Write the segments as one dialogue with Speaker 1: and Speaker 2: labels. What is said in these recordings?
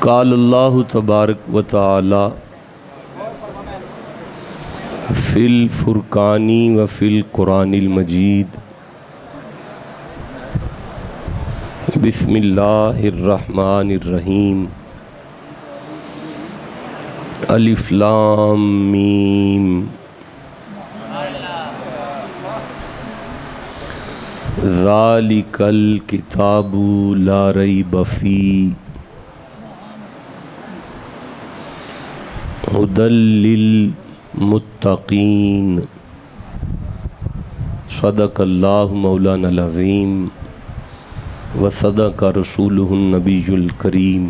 Speaker 1: قال اللہ تبارک و تعالی فی الفرقان و فی القرآن المجید بسم اللہ الرحمن الرحیم الف لام میم ذالک الکتاب لا ریب فیہ ہدی للمتقین صدق اللہ مولانا العظیم وصدق رسولہ النبی الکریم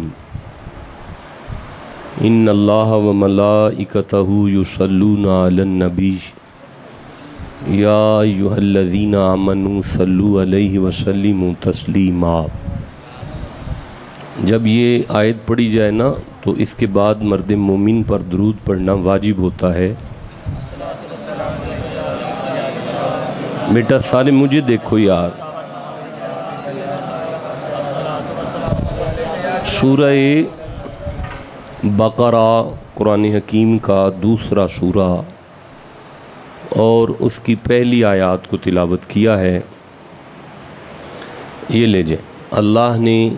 Speaker 1: ان اللہ وملائکتہ یصلون علی النبی یا ایھا الذین آمنوا صلوا علیہ وسلموا تسلیما۔ جب یہ آیت پڑھی جائے نا تو اس کے بعد مرد مومن پر درود پڑھنا واجب ہوتا ہے۔ بیٹا سارے مجھے دیکھو یار، سورہ بقرہ قرآن حکیم کا دوسرا سورہ اور اس کی پہلی آیات کو تلاوت کیا ہے۔ یہ لے جائیں، اللہ نے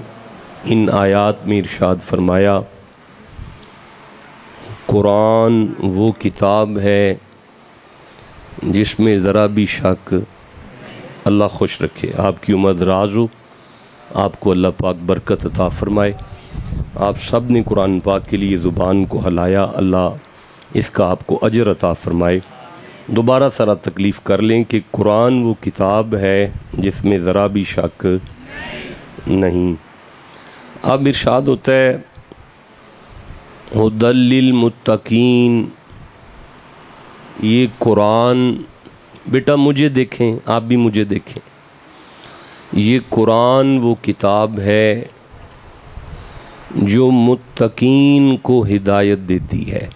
Speaker 1: ان آیات میں ارشاد فرمایا قرآن وہ کتاب ہے جس میں ذرا بھی شک، اللہ خوش رکھے، آپ کی عمر دراز ہو، آپ کو اللہ پاک برکت عطا فرمائے۔ آپ سب نے قرآن پاک کے لیے زبان کو ہلایا، اللہ اس کا آپ کو اجر عطا فرمائے۔ دوبارہ ذرا تکلیف کر لیں کہ قرآن وہ کتاب ہے جس میں ذرا بھی شک نہیں۔ اب ارشاد ہوتا ہے ہدی للمتقین، یہ قرآن، بیٹا مجھے دیکھیں، آپ بھی مجھے دیکھیں، یہ قرآن وہ کتاب ہے جو متقین کو ہدایت دیتی ہے۔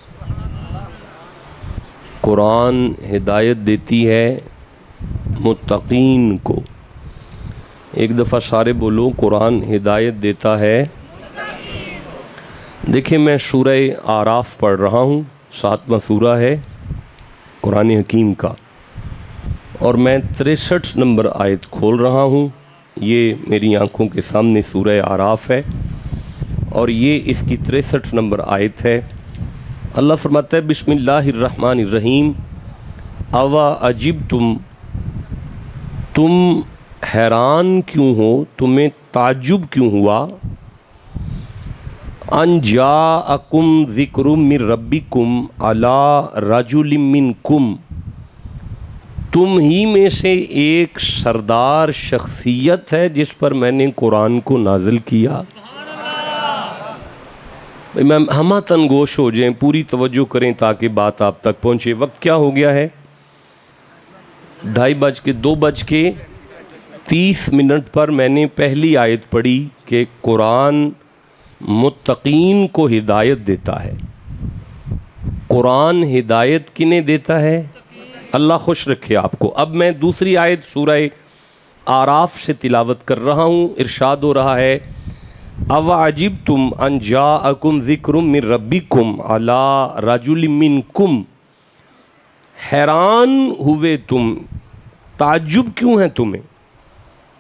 Speaker 1: قرآن ہدایت دیتی ہے متقین کو۔ ایک دفعہ سارے بولو، قرآن ہدایت دیتا ہے۔ دیکھیں میں سورہ اعراف پڑھ رہا ہوں، 7واں سورہ ہے قرآن حکیم کا، اور میں 63 نمبر آیت کھول رہا ہوں۔ یہ میری آنکھوں کے سامنے سورہ اعراف ہے اور یہ اس کی 63 نمبر آیت ہے۔ اللہ فرماتا ہے بسم اللہ الرحمن الرحیم اوا عجبتم، تم حیران کیوں ہو، تمہیں تعجب کیوں ہوا، ان جاءکم ذکر من ربکم علی رجل منکم، تم ہی میں سے ایک سردار شخصیت ہے جس پر میں نے قرآن کو نازل کیا۔ ہم تنگوش ہو جائیں، پوری توجہ کریں تاکہ بات آپ تک پہنچے۔ وقت کیا ہو گیا ہے؟ 2:30 پر میں نے پہلی آیت پڑھی کہ قرآن متقین کو ہدایت دیتا ہے۔ قرآن ہدایت کنہیں دیتا ہے؟ اللہ خوش رکھے آپ کو۔ اب میں دوسری آیت سورہ اعراف سے تلاوت کر رہا ہوں۔ ارشاد ہو رہا ہے اوعجبتم ان جاءکم ذکر من ربکم علی رجل منکم، حیران ہوئے تم، تعجب کیوں ہے تمہیں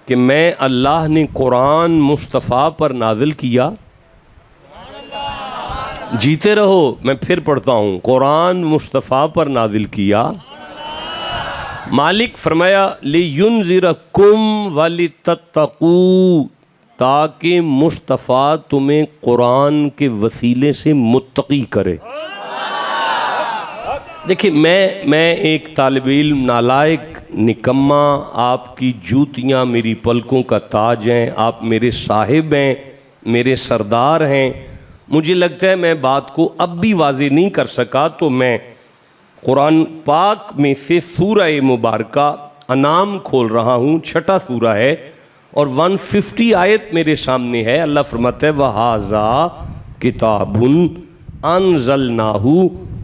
Speaker 1: کہ میں اللہ نے قرآن مصطفیٰ پر نازل کیا۔ جیتے رہو، میں پھر پڑھتا ہوں، قرآن مصطفیٰ پر نازل کیا۔ مالک فرمایا لِيُنذِرَكُمْ وَلِتَتَّقُوا، تاکہ مصطفیٰ تمہیں قرآن کے وسیلے سے متقی کرے۔ دیکھیں میں ایک طالب علم نالائق نکمہ، آپ کی جوتیاں میری پلکوں کا تاج ہیں، آپ میرے صاحب ہیں، میرے سردار ہیں۔ مجھے لگتا ہے میں بات کو اب بھی واضح نہیں کر سکا، تو میں قرآن پاک میں سے سورہ مبارکہ انعام کھول رہا ہوں، 6واں سورہ ہے اور 150 آیت میرے سامنے ہے۔ اللہ فرماتا ہے وَهَذَا کِتَابٌ أَنزَلْنَاهُ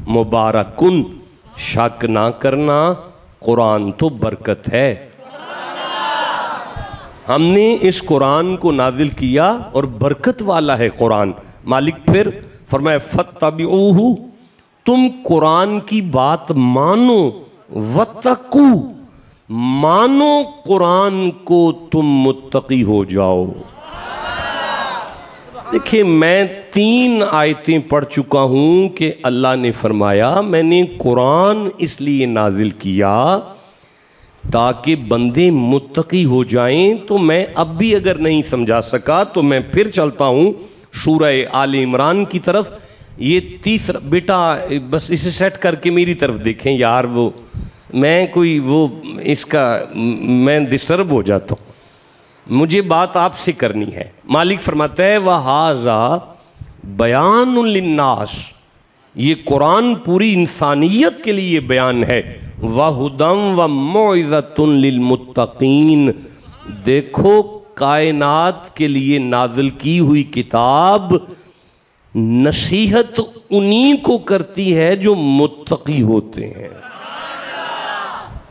Speaker 1: مُبَارَكٌ، شک نہ کرنا قرآن تو برکت ہے۔ ہم نے اس قرآن کو نازل کیا اور برکت والا ہے قرآن۔ مالک پھر فرمایا فَاتَّبِعُوهُ، تم قرآن کی بات مانو، وَاتَّقُوا، مانو قرآن کو، تم متقی ہو جاؤ۔ دیکھیں میں 3 آیتیں پڑھ چکا ہوں کہ اللہ نے فرمایا میں نے قرآن اس لیے نازل کیا تاکہ بندے متقی ہو جائیں۔ تو میں اب بھی اگر نہیں سمجھا سکا تو میں پھر چلتا ہوں سورہ آل عمران کی طرف۔ یہ تیسرا، بیٹا بس اسے سیٹ کر کے میری طرف دیکھیں یار، وہ میں کوئی وہ اس کا میں ڈسٹرب ہو جاتا ہوں، مجھے بات آپ سے کرنی ہے۔ مالک فرماتا ہے وَهَذَا بَيَانٌ لِلنَّاسِ، یہ قرآن پوری انسانیت کے لیے بیان ہے، وَهُدًى وَمَوْعِظَةٌ لِلْمُتَّقِينَ، دیکھو کائنات کے لیے نازل کی ہوئی کتاب نصیحت انہی کو کرتی ہے جو متقی ہوتے ہیں۔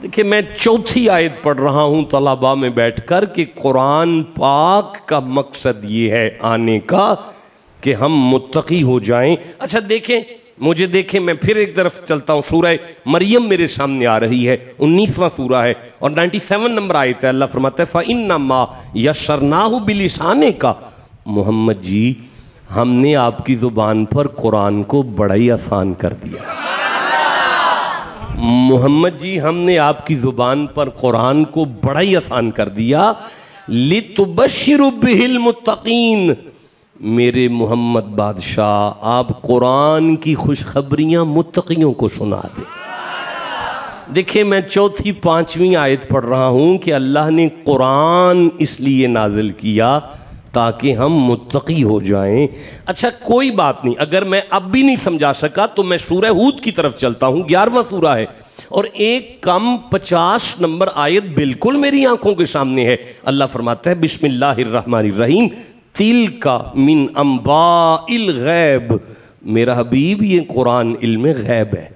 Speaker 1: دیکھیں میں 4تھی آیت پڑھ رہا ہوں طلباء میں بیٹھ کر کہ قرآن پاک کا مقصد یہ ہے آنے کا کہ ہم متقی ہو جائیں۔ اچھا دیکھیں، مجھے دیکھیں، میں پھر ایک طرف چلتا ہوں، سورہ مریم میرے سامنے آ رہی ہے، 19واں سورہ ہے اور 97 نمبر آیت ہے۔ اللہ فرماتا ہے فَإِنَّمَا يَسَّرْنَاهُ بِلِسَانِكَ، محمد جی ہم نے آپ کی زبان پر قرآن کو بڑا ہی آسان کر دیا۔ محمد جی ہم نے آپ کی زبان پر قرآن کو بڑا ہی آسان کر دیا، لِتُبَشِّرُ بِهِ الْمُتَّقِينَ، میرے محمد بادشاہ آپ قرآن کی خوشخبریاں متقیوں کو سنا دیں۔ دیکھیں میں 4تھی 5ویں آیت پڑھ رہا ہوں کہ اللہ نے قرآن اس لیے نازل کیا تاکہ ہم متقی ہو جائیں۔ اچھا کوئی بات نہیں، اگر میں اب بھی نہیں سمجھا سکا تو میں سورہ ہود کی طرف چلتا ہوں، 11واں سورہ ہے اور ایک کم 50 نمبر آیت بالکل میری آنکھوں کے سامنے ہے۔ اللہ فرماتا ہے بسم اللہ الرحمن الرحیم تِلْکَ مِنْ أَنْبَاءِ الْغَیب، میرا حبیب یہ قرآن علم غیب ہے،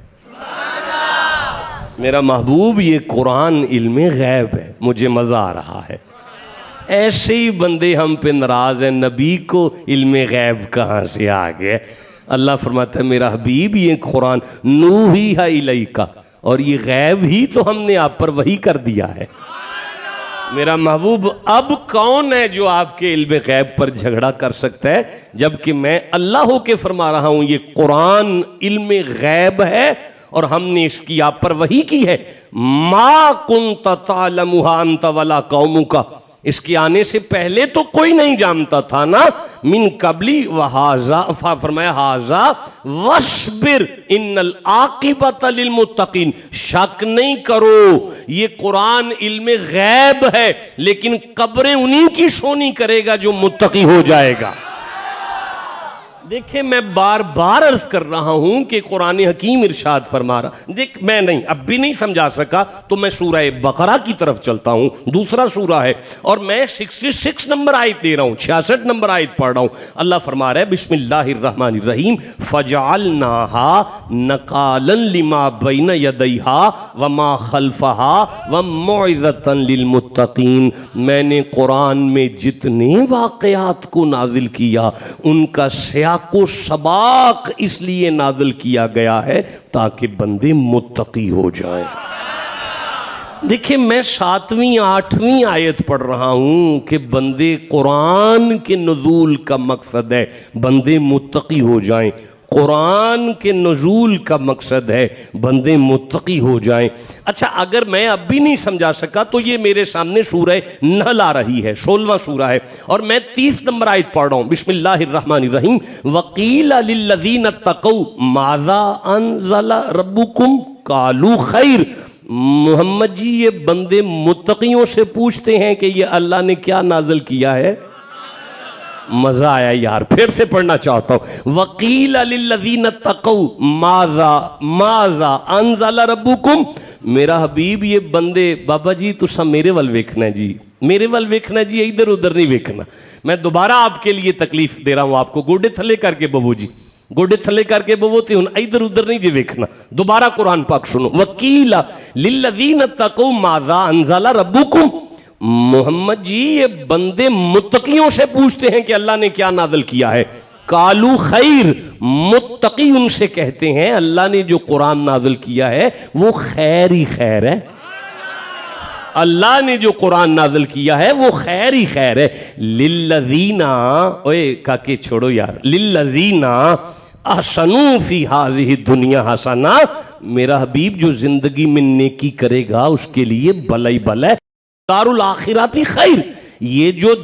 Speaker 1: میرا محبوب یہ قرآن علم غیب ہے۔ مجھے مزہ آ رہا ہے، ایسے ہی بندے ہم پہ ناراض ہیں، نبی کو علم غیب کہاں سے آ گئے؟ اللہ فرماتا ہے میرا حبیب یہ قرآن نوحیہ الیک، اور یہ غیب ہی تو ہم نے آپ پر وحی کر دیا ہے۔ میرا محبوب اب کون ہے جو آپ کے علم غیب پر جھگڑا کر سکتا ہے، جبکہ میں اللہ ہو کے فرما رہا ہوں یہ قرآن علم غیب ہے اور ہم نے اس کی آپ پر وحی کی ہے۔ ما کنت تعلمها انت ولا قومک، اس کے آنے سے پہلے تو کوئی نہیں جانتا تھا نا، من قبلی وہذا، فرمایا ہذا وَاصْبِرْ ان العاقبۃ للمتقین، شک نہیں کرو یہ قرآن علم غیب ہے لیکن قبریں انہی کی سونی کرے گا جو متقی ہو جائے گا۔ دیکھیں میں بار بار عرض کر رہا ہوں کہ قرآن حکیم ارشاد فرما رہا، دیکھ میں نہیں اب بھی نہیں سمجھا سکا تو میں سورہ بقرہ کی طرف چلتا ہوں، دوسرا سورہ ہے اور میں 66 نمبر آیت دے رہا ہوں، 66 نمبر آیت پڑھ رہا ہوں۔ اللہ فرما رہا ہے بسم اللہ الرحمن الرحیم فَجَعَلْنَاهَا نَقَالًا لِمَا بَيْنَ يَدَيْهَا وَمَا خَلْفَهَا وَمَوْعِظَةً لِلْمُتَّقِينَ، میں نے قرآن میں جتنے واقعات کو نازل کیا ان کا سیاق کو سباق اس لیے نازل کیا گیا ہے تاکہ بندے متقی ہو جائیں۔ دیکھیں میں 7ویں 8ویں آیت پڑھ رہا ہوں کہ بندے قرآن کے نزول کا مقصد ہے بندے متقی ہو جائیں، قرآن کے نزول کا مقصد ہے بندے متقی ہو جائیں۔ اچھا اگر میں اب بھی نہیں سمجھا سکا تو یہ میرے سامنے سورہ نحل آ رہی ہے، 16واں سورہ ہے اور میں 30 نمبر آیت پڑھ رہا ہوں، بسم اللہ الرحمن الرحیم وَقِيلَ لِلَّذِينَ اتَّقَوْا مَاذَا أَنزَلَ رَبُّكُمْ قَالُوا خَيْرٌ، محمد جی یہ بندے متقیوں سے پوچھتے ہیں کہ یہ اللہ نے کیا نازل کیا ہے؟ مزہ آیا یار، پھر سے پڑھنا چاہتا ہوں وَقِيلَ لِلَّذِينَ اتَّقَوْا مَاذَا أَنزَلَ رَبُّكُمْ، میرا حبیب یہ بندے بابا جی تسا میرے ول ویکھنا جی، میرے ول ویکھنا جی، ادھر ادھر نہیں ویکھنا۔ میں دوبارہ آپ کے لیے تکلیف دے رہا ہوں آپ کو، گوڑے تھلے کر کے ببو جی، گوڑے تھلے کر کے ببو تے ہن ادھر ادھر نہیں جی ویکھنا، دوبارہ قرآن پاک سنو وَقِيلَ لِلَّذِينَ اتَّقَوْا مَاذَا أَنزَلَ رَبُّكُمْ، محمد جی یہ بندے متقیوں سے پوچھتے ہیں کہ اللہ نے کیا نازل کیا ہے؟ قالوا خیر، متقی ان سے کہتے ہیں اللہ نے جو قرآن نازل کیا ہے وہ خیر ہی خیر ہے، اللہ نے جو قرآن نازل کیا ہے وہ خیر ہی خیر ہے۔ للذین، اوے کاکے چھوڑو یار، للذین احسنوا فی ہذہ الدنیا حسنہ، میرا حبیب جو زندگی میں نیکی کرے گا اس کے لیے بھلا ہی بھلا ہے، دار الآخرات خیر، یہ جو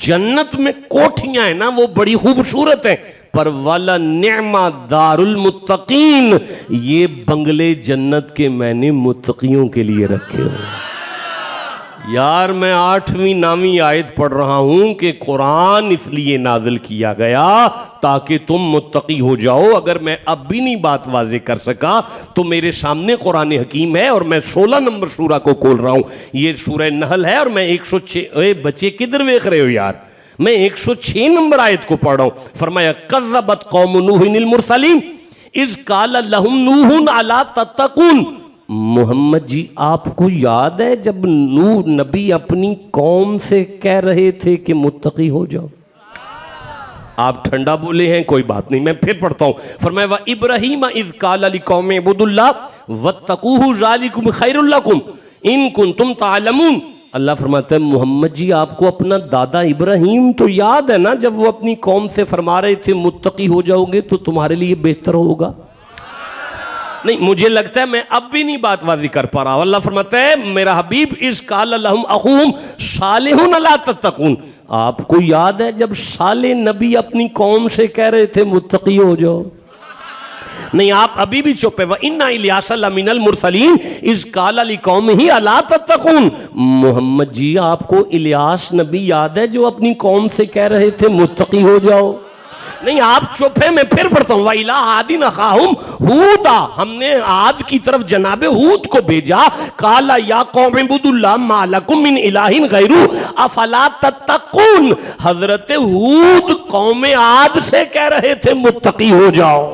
Speaker 1: جنت میں کوٹھیاں ہیں نا وہ بڑی خوبصورت ہیں، پر والا نعمہ دار المتقین، یہ بنگلے جنت کے میں نے متقیوں کے لیے رکھے ہو۔ یار میں 8ویں 9ویں آیت پڑھ رہا ہوں کہ قرآن اس لیے نازل کیا گیا تاکہ تم متقی ہو جاؤ۔ اگر میں اب بھی نہیں بات واضح کر سکا تو میرے سامنے قرآن حکیم ہے اور میں 16 نمبر سورہ کو کھول رہا ہوں، یہ سورہ نحل ہے اور میں 106، اے بچے کدھر دیکھ رہے ہو یار، میں 106 نمبر آیت کو پڑھ رہا ہوں۔ فرمایا کذبت قوم نوح المرسلین اذ قال لهم نوح الا تتقون، محمد جی آپ کو یاد ہے جب نوح نبی اپنی قوم سے کہہ رہے تھے کہ متقی ہو جاؤ؟ آپ ٹھنڈا بولے ہیں، کوئی بات نہیں، میں پھر پڑھتا ہوں۔ فرمایا وَإِبْرَاهِيمَ اِذْ قَالَ لِقَوْمِ اعْبُدُوا اللَّهَ وَاتَّقُوهُ ذَلِكُمْ خَيْرٌ لَكُمْ إِن كُنتُمْ تَعْلَمُونَ۔ اللہ فرماتا ہے محمد جی آپ کو اپنا دادا ابراہیم تو یاد ہے نا، جب وہ اپنی قوم سے فرما رہے تھے متقی ہو جاؤ گے تو تمہارے لیے بہتر ہوگا؟ نہیں، مجھے لگتا ہے میں اب بھی نہیں بات واضح کر پا رہا۔ اللہ فرماتا ہے میرا حبیب اذ قال لهم اخوہم صالح الا تتقون، آپ کو یاد ہے جب صالح نبی اپنی قوم سے کہہ رہے تھے متقی ہو جاؤ؟ نہیں، آپ ابھی بھی چپ ہے۔ وَإِنَّ إِلْيَاسَ لَمِنَ الْمُرْسَلِينَ إِذْ قَالَ لِقَوْمِهِ أَلَا تَتَّقُونَ، محمد جی آپ کو الیاس نبی یاد ہے جو اپنی قوم سے کہہ رہے تھے متقی ہو جاؤ؟ نہیں، آپ چپ ہیں، میں پھر پڑھتا ہوں۔ وَإِلَىٰ عَادٍ أَخَاهُمْ هُودًا، ہم نے عاد کی طرف جناب ہود کو بھیجا۔ قَالَ يَا قَوْمِ اعْبُدُوا اللَّهَ مَا لَكُم مِّنْ إِلَٰهٍ غَيْرُهُ أَفَلَا تَتَّقُونَ، حضرت ہود قوم عاد سے کہہ رہے تھے متقی ہو جاؤ۔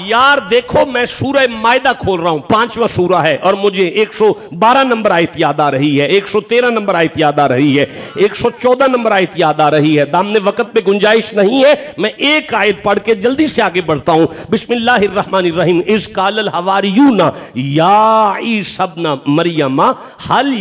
Speaker 1: یار دیکھو میں سورہ مائدہ کھول رہا ہوں، 5واں سورہ ہے اور مجھے 112 نمبر آیت یاد آ رہی ہے، 113 نمبر آیت یاد آ رہی ہے، 114 نمبر آیت یاد آ رہی ہے۔ دامنے وقت پہ گنجائش نہیں ہے، میں ایک آیت پڑھ کے جلدی سے آگے بڑھتا ہوں۔ بسم اللہ الرحمن الرحیم۔ اذ قال الحواریون یا عیسی ابن مریم هل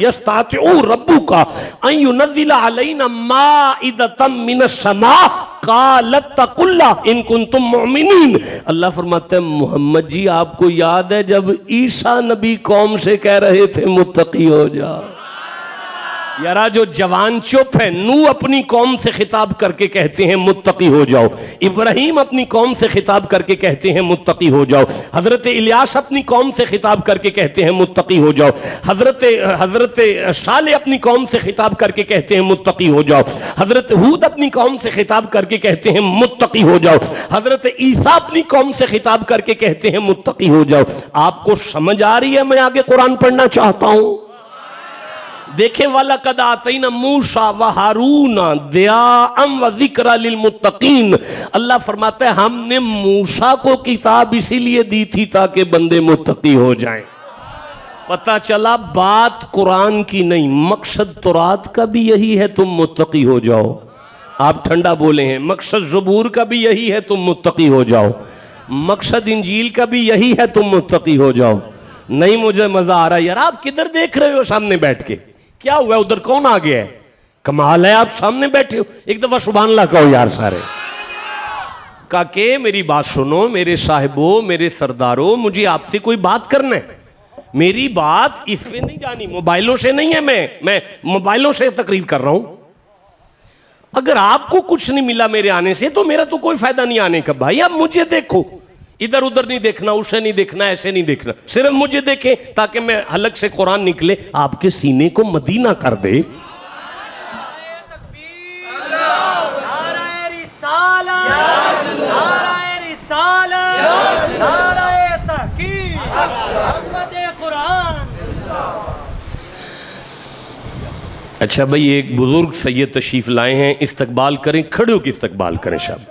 Speaker 1: یستطیع ربک ان ینزل علینا مائدۃ من السماء قال اتقوا اللہ ان کنتم مؤمنین۔ اللہ فرماتا ہے محمد جی آپ کو یاد ہے جب عیسیٰ نبی قوم سے کہہ رہے تھے متقی ہو جا؟ یارا جو جوان چپ ہے، نوح اپنی قوم سے خطاب کر کے کہتے ہیں متقی ہو جاؤ، ابراہیم اپنی قوم سے خطاب کر کے کہتے ہیں متقی ہو جاؤ، حضرت الیاس اپنی قوم سے خطاب کر کے کہتے ہیں متقی ہو جاؤ، حضرت صالح اپنی قوم سے خطاب کر کے کہتے ہیں متقی ہو جاؤ، حضرت ہود اپنی قوم سے خطاب کر کے کہتے ہیں متقی ہو جاؤ، حضرت عیسیٰ اپنی قوم سے خطاب کر کے کہتے ہیں متقی ہو جاؤ۔ آپ کو سمجھ آ رہی ہے؟ میں آگے قرآن پڑھنا چاہتا ہوں۔ دیکھیں وَلَقَدْ آتَيْنَا مُوسَىٰ وَهَارُونَ ضِيَاءً وَذِكْرًا لِلْمُتَّقِينَ، اللہ فرماتا ہے ہم نے موسیٰ کو کتاب اسی لیے دی تھی تاکہ بندے متقی ہو جائیں۔ پتہ چلا بات قرآن کی نہیں، مقصد تورات کا بھی یہی ہے تم متقی ہو جاؤ۔ آپ ٹھنڈا بولے ہیں، مقصد زبور کا بھی یہی ہے تم متقی ہو جاؤ، مقصد انجیل کا بھی یہی ہے تم متقی ہو جاؤ۔ نہیں مجھے مزہ آ رہا ہے یار، آپ کدھر دیکھ رہے ہو سامنے بیٹھ کے؟ کیا ہوا ادھر کون آ گیا ہے؟ کمال ہے آپ سامنے بیٹھے ہو، ایک دفعہ سبحان اللہ کہو یار سارے۔ کہا کہ میری بات سنو میرے صاحبوں، میرے سرداروں، مجھے آپ سے کوئی بات کرنا ہے، میری بات اس پہ نہیں جانی، موبائلوں سے نہیں ہے، میں موبائلوں سے تقریر کر رہا ہوں۔ اگر آپ کو کچھ نہیں ملا میرے آنے سے تو میرا تو کوئی فائدہ نہیں آنے کا۔ بھائی اب مجھے دیکھو، ادھر ادھر نہیں دیکھنا، اسے نہیں دیکھنا، ایسے نہیں دیکھنا، صرف مجھے دیکھیں تاکہ میں حلق سے قرآن نکلے آپ کے سینے کو مدینہ کر دے۔ اچھا بھائی ایک بزرگ سید تشریف لائے ہیں، استقبال کریں، کھڑے ہو کے استقبال کریں شاہ۔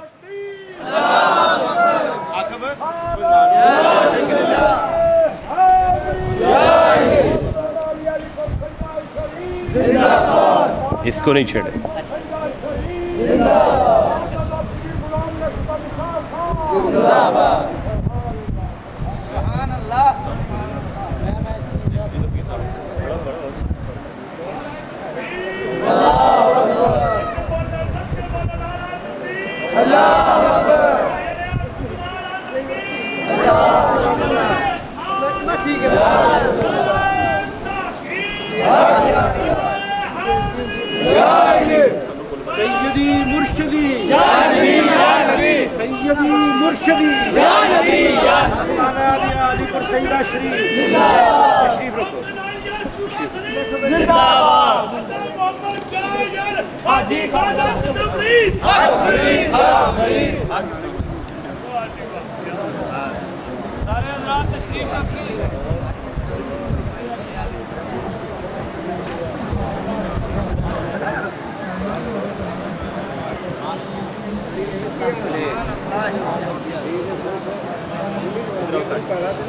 Speaker 1: اس کو نہیں چھیڑے۔
Speaker 2: سیدی مرشدی یا نبی یا نبی سیدی مرشدی یا نبی یا نبی علی پر سیدہ شریف تشریف رکھو زندہ باد حاجی خواجہ تبریز سارے حضرات تشریف رکھیں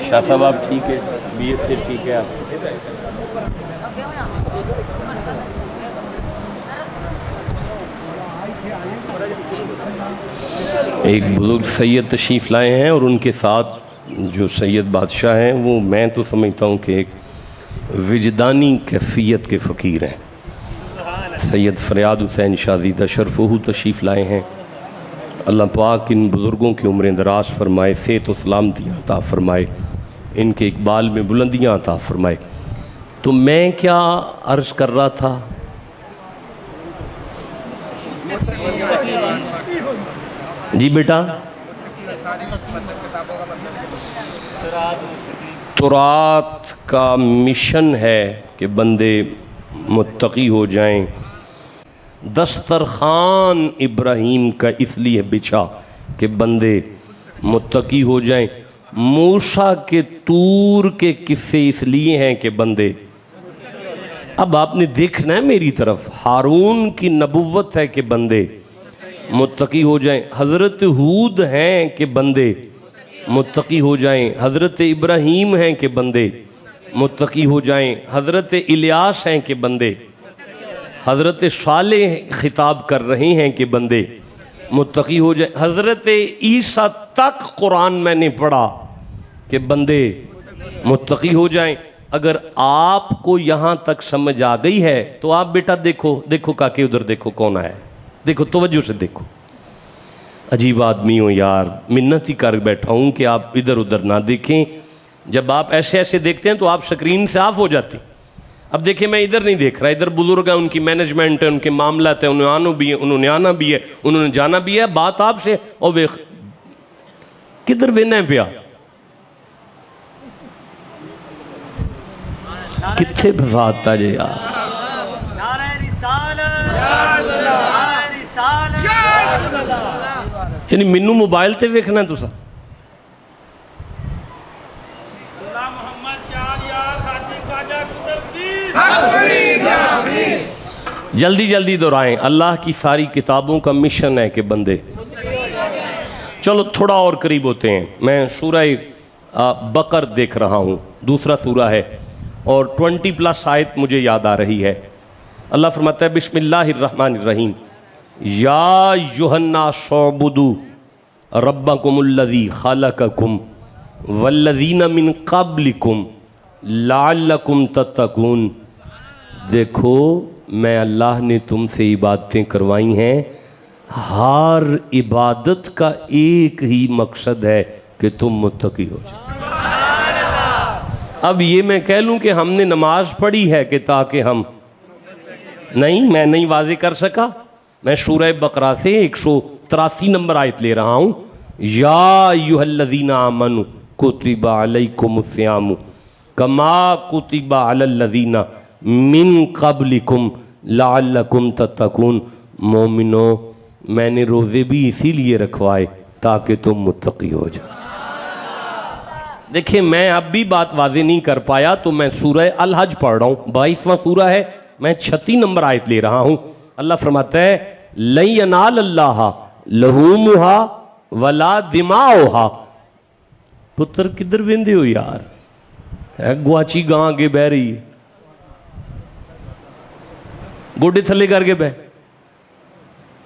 Speaker 1: شاہ صاحب آپ ٹھیک ہے بی ایس سے ٹھیک ہے آپ ایک بزرگ سید تشریف لائے ہیں اور ان کے ساتھ جو سید بادشاہ ہیں وہ میں تو سمجھتا ہوں کہ ایک وجدانی کیفیت کے فقیر ہیں سید فریاد حسین شاہ زیدہ شرفہ تشریف لائے ہیں اللہ پاک ان بزرگوں کی عمریں دراز فرمائے صحت و سلامتیاں عطا فرمائے ان کے اقبال میں بلندیاں عطا فرمائے تو میں کیا عرض کر رہا تھا جی بیٹا ترات کا مشن ہے کہ بندے متقی ہو جائیں دسترخوان ابراہیم کا اس لیے بچھا کہ بندے متقی ہو جائیں موسیٰ کے طور کے قصے اس لیے ہیں کہ بندے اب آپ نے دیکھنا ہے میری طرف ہارون کی نبوت ہے کہ بندے متقی ہو جائیں حضرت ہود ہیں کہ بندے متقی ہو جائیں حضرت ابراہیم ہیں کہ بندے متقی ہو جائیں حضرت الیاس ہیں کہ بندے حضرت صالح خطاب کر رہے ہیں کہ بندے متقی ہو جائیں حضرت عیسیٰ تک قرآن میں نے پڑھا کہ بندے متقی ہو جائیں اگر آپ کو یہاں تک سمجھ آ گئی ہے تو آپ بیٹا دیکھو کاکے ادھر دیکھو کون آیا دیکھو توجہ سے دیکھو عجیب آدمی ہو یار منت ہی کر بیٹھا ہوں کہ آپ ادھر ادھر نہ دیکھیں جب آپ ایسے ایسے دیکھتے ہیں تو آپ سکرین سے آف ہو جاتے ہیں اب دیکھیں میں ادھر نہیں دیکھ رہا ادھر بزرگ ہیں ان کی مینجمنٹ ہے ان کے معاملات ہیں انہوں نے آنا بھی ہے انہوں نے جانا بھی ہے بات آپ سے اور کدھر وینا ہے پیا کتھے بھاتا جے یار
Speaker 2: نعرہ رسالت
Speaker 1: یعنی منو موبائل تے ویکھنا ہے تسا جلدی جلدی دہرائیں اللہ کی ساری کتابوں کا مشن ہے کہ بندے چلو تھوڑا اور قریب ہوتے ہیں میں سورہ بقر دیکھ رہا ہوں دوسرا سورہ ہے اور 20+ آیت مجھے یاد آ رہی ہے اللہ فرماتا ہے بسم اللہ الرحمن الرحیم یا ایھا الناس اعبدوا ربکم الذی خلقکم والذین من قبلکم لعلکم تتقون دیکھو میں اللہ نے تم سے عبادتیں کروائی ہیں ہر عبادت کا ایک ہی مقصد ہے کہ تم متقی ہو جائے اب یہ میں کہہ لوں کہ ہم نے نماز پڑھی ہے کہ تاکہ ہم نہیں میں نہیں واضح کر سکا میں سورہ بقرہ سے 183 نمبر آیت لے رہا ہوں یا ایھا الذین آمنوا کتب علیکم الصیام کما کتب علی الذین من قبلکم لعلکم تتقون مومنو میں نے روزے بھی اسی لیے رکھوائے تاکہ تم متقی ہو جاؤ دیکھیں میں اب بھی بات واضح نہیں کر پایا تو میں سورہ الحج پڑھ رہا ہوں 22واں سورہ ہے میں 36 نمبر آیت لے رہا ہوں اللہ فرماتا ہے لن ینال اللہ لحومھا ولا دماؤھا پتر کدھر ویندے ہو یار گواچی گاں آگے بہ رہی ہے گوڑے تھلے کر کے بہ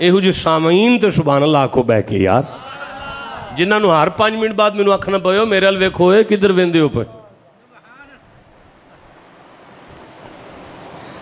Speaker 1: ਇਹੋ ਜਿਹੇ ਸਾਮਈਨ ਤੇ ਸੁਭਾਨ ਅੱਲਾਹ ਆਖੋ ਬਹਿ ਕੇ ਯਾਰ, ਜਿਨ੍ਹਾਂ ਨੂੰ ਹਰ 5 ਮਿੰਟ ਬਾਅਦ ਮੈਨੂੰ ਆਖਣਾ ਪਵੇ ਮੇਰੇ ਵੱਲ ਵੇਖੋ ਏ ਕਿੱਧਰ ਵੇਂਦੇ ਹੋ ਪਏ।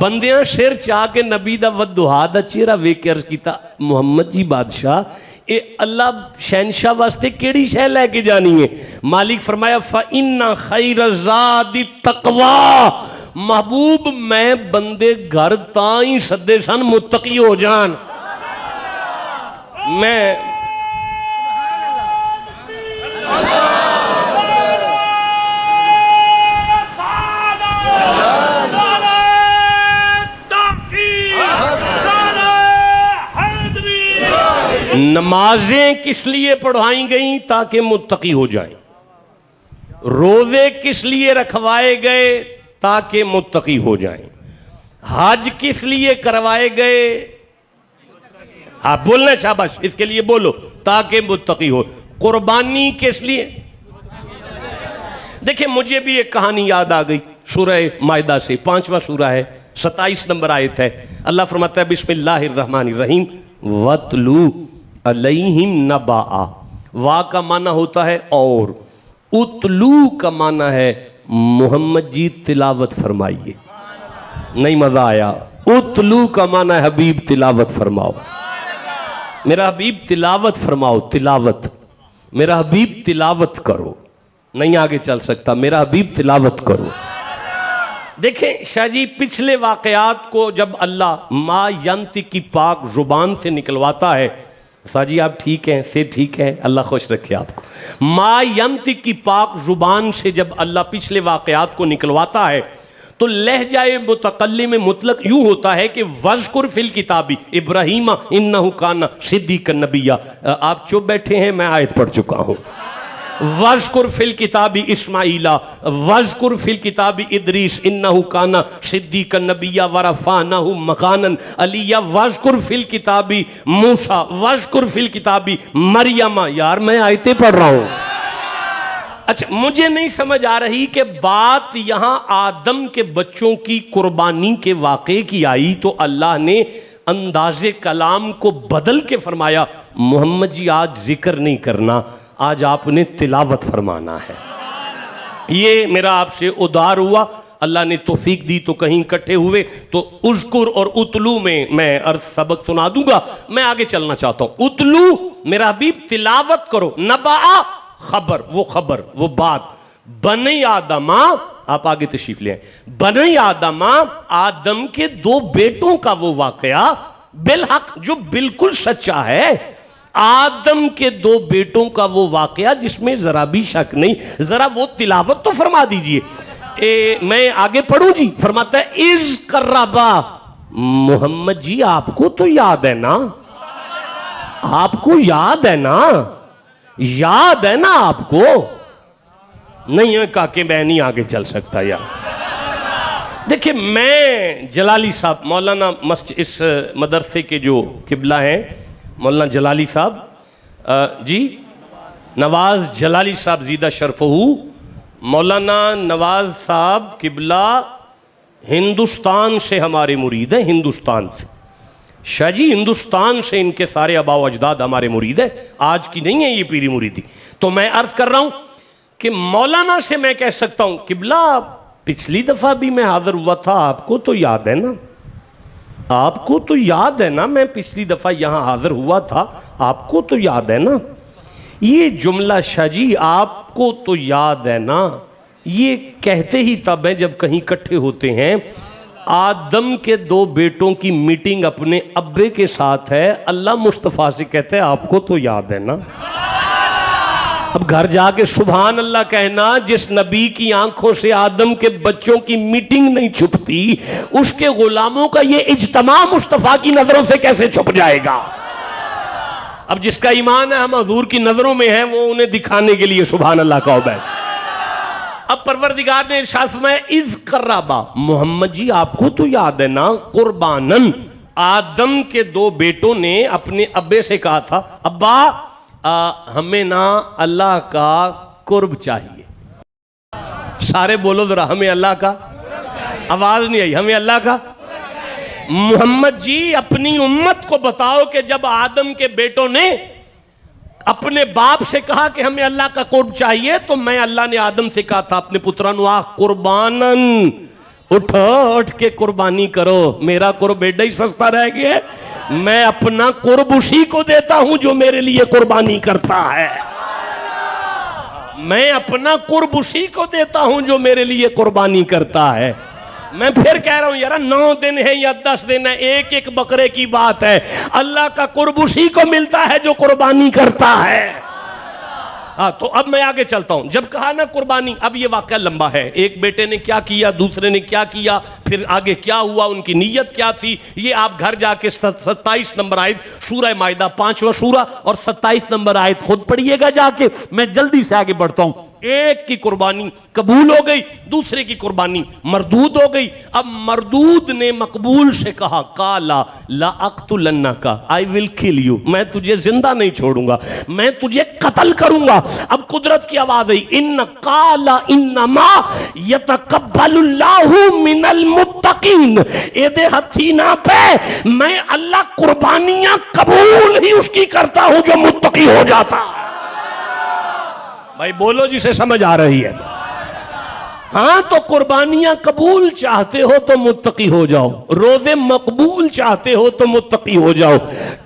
Speaker 1: بندیاں سر چاہ کے نبی دا ودہا دا چہرہ ویکھ کے عرض کیتا محمد جی بادشاہ اے اللہ شہنشاہ واسطے کیڑی شے لے کے جانی ہے؟ مالک فرمایا فَإِنَّ خَيْرَ الزَّادِ التَّقْوَىٰ، محبوب میں بندے گھر تائیں سدے سن متقی ہو جان. میں نمازیں کس لیے پڑھائیں گئیں؟ تاکہ متقی ہو جائیں. روزے کس لیے رکھوائے گئے؟ تاکہ متقی ہو جائیں. حج کس لیے کروائے گئے؟ آپ بولنا شاباش، اس کے لیے بولو، تاکہ متقی ہو. قربانی کس لیے؟ دیکھیں مجھے بھی ایک کہانی یاد آ گئی سورہ مائدہ سے، 5واں سورہ ہے، 27 نمبر آیت ہے. اللہ فرماتا ہے بسم اللہ الرحمن الرحیم وَاتْلُو علیہم نبأ. وا کا معنی ہوتا ہے اور، اتلو کا معنی ہے محمد جی تلاوت فرمائیے. نہیں مزہ آیا؟ اتلو کا معنی ہے حبیب تلاوت فرماؤ. میرا حبیب تلاوت فرماؤ، تلاوت. میرا حبیب تلاوت کرو. نہیں آگے چل سکتا، میرا حبیب تلاوت کرو. دیکھیں شاہ جی پچھلے واقعات کو جب اللہ ما ینطق کی پاک زبان سے نکلواتا ہے، شاہ جی آپ ٹھیک ہیں، سے ٹھیک ہے، اللہ خوش رکھے آپ کو. ما ینطق کی پاک زبان سے جب اللہ پچھلے واقعات کو نکلواتا ہے تو لہجہ متکلم مطلق یوں ہوتا ہے کہ وَذْكُرْ فِي الْكِتَابِ ابراہیم اِنَّهُ كَانَ صِدِّيقًا نَبِيًّا. آپ چپ بیٹھے ہیں، میں آیت پڑھ چکا ہوں. وَذْكُرْ فِي الْكِتَابِ اسماعیل وَذْكُرْ فِي الْكِتَابِ ادریس اِنَّهُ كَانَ صِدِّيقًا نَبِيًّا وَرَفَعْنَاهُ مَكَانًا عَلِيًّا وَذْكُرْ فِي الْكِتَابِ موسیٰ وَذْكُرْ فِي الْكِتَابِ مریم. یار میں آیتیں پڑھ رہا ہوں. اچھا مجھے نہیں سمجھ آ رہی کہ بات یہاں آدم کے بچوں کی قربانی کے واقعے کی آئی تو اللہ نے انداز کلام کو بدل کے فرمایا محمد جی آج ذکر نہیں کرنا، آج آپ نے تلاوت فرمانا ہے. یہ میرا آپ سے ادار ہوا، اللہ نے توفیق دی تو کہیں اکٹھے ہوئے تو اذکر اور اتلو میں عرض سبق سنا دوں گا. میں آگے چلنا چاہتا ہوں. اتلو میرا حبیب تلاوت کرو، نبأ خبر، وہ بات. بنی آدم، آپ آگے تشریف لیں. بنی آدم، آدم کے 2 بیٹوں کا وہ واقعہ بالحق جو بالکل سچا ہے. آدم کے 2 بیٹوں کا وہ واقعہ جس میں ذرا بھی شک نہیں. ذرا وہ تلاوت تو فرما دیجئے. میں آگے پڑھوں جی. فرماتا ہے اِذْ قَرَّبَا. محمد جی آپ کو تو یاد ہے نا، آپ کو یاد ہے نا، یاد ہے نا آپ کو. نہیں ہے کہا کہ میں نہیں آگے چل سکتا. یار دیکھیں میں جلالی صاحب مولانا اس مدرسے کے جو قبلہ ہیں مولانا جلالی صاحب جی نواز جلالی صاحب زیدہ شرفہ، مولانا نواز صاحب قبلہ ہندوستان سے ہمارے مرید ہیں. ہندوستان سے شاہ جی ہندوستان سے ان کے سارے آباء و اجداد ہمارے مرید ہیں، آج کی نہیں ہے یہ پیری مریدی. تو میں عرض کر رہا ہوں کہ مولانا سے میں کہہ سکتا ہوں قبلہ پچھلی دفعہ بھی میں حاضر ہوا تھا، آپ کو تو یاد ہے نا، آپ کو تو یاد ہے نا، میں پچھلی دفعہ یہاں حاضر ہوا تھا، آپ کو تو یاد ہے نا. یہ جملہ شاہ جی آپ کو تو یاد ہے نا یہ کہتے ہی تب ہے جب کہیں اکٹھے ہوتے ہیں. آدم کے 2 بیٹوں کی میٹنگ اپنے ابے کے ساتھ ہے، اللہ مصطفیٰ سے کہتے ہیں آپ کو تو یاد ہے نا. اب گھر جا کے سبحان اللہ کہنا، جس نبی کی آنکھوں سے آدم کے بچوں کی میٹنگ نہیں چھپتی اس کے غلاموں کا یہ اجتماع مصطفیٰ کی نظروں سے کیسے چھپ جائے گا. اب جس کا ایمان ہے ہم حضور کی نظروں میں ہیں وہ انہیں دکھانے کے لیے سبحان اللہ کہو بیٹھ. اب پروردگار نے ارشاد فرمایا اذ قربا. محمد جی آپ کو تو یاد ہے نا، قربانن. آدم کے 2 بیٹوں نے اپنے ابے سے کہا تھا ابا ہمیں نا اللہ کا قرب چاہیے. سارے بولو ذرا، ہمیں اللہ کا. آواز نہیں آئی. ہمیں اللہ کا. محمد جی اپنی امت کو بتاؤ کہ جب آدم کے بیٹوں نے اپنے باپ سے کہا کہ ہمیں اللہ کا قرب چاہیے تو میں اللہ نے آدم سے کہا تھا اپنے پترانو آخ قربانن اٹھو، اٹھ کے قربانی کرو. میرا قرب ایڈا ہی سستا رہ گیا ہے. میں اپنا قرب اسی کو دیتا ہوں جو میرے لیے قربانی کرتا ہے. میں اپنا قرب اسی کو دیتا ہوں جو میرے لیے قربانی کرتا ہے. میں پھر کہہ رہا ہوں یار 9 دن ہے یا 10 دن ہے، ایک ایک بکرے کی بات ہے. اللہ کا قرب اسی کو ملتا ہے جو قربانی کرتا ہے. ہاں تو اب میں آگے چلتا ہوں. جب کہا نا قربانی، اب یہ واقعہ لمبا ہے. ایک بیٹے نے کیا کیا، دوسرے نے کیا کیا، پھر آگے کیا ہوا، ان کی نیت کیا تھی، یہ آپ گھر جا کے 27 نمبر آیت سورہ مائدہ 5واں سورہ اور 27 نمبر آیت خود پڑھیے گا جا کے. میں جلدی سے آگے بڑھتا ہوں. ایک کی قربانی قبول ہو گئی، دوسرے کی قربانی مردود ہو گئی. اب مردود نے مقبول سے کہا قالا لا اقتلنک، I will kill you، میں تجھے زندہ نہیں چھوڑوں گا، میں تجھے قتل کروں گا. اب قدرت کی آواز آئی ان قالا انما یتقبل اللہ من المتقین. ایدے ہتھی نہ پہ، میں اللہ قربانیاں قبول ہی اس کی کرتا ہوں جو متقی ہو جاتا ہے. بھائی بولو جسے سمجھ آ رہی ہے. ہاں تو قربانیاں قبول چاہتے ہو تو متقی ہو جاؤ، روزے مقبول چاہتے ہو تو متقی ہو جاؤ،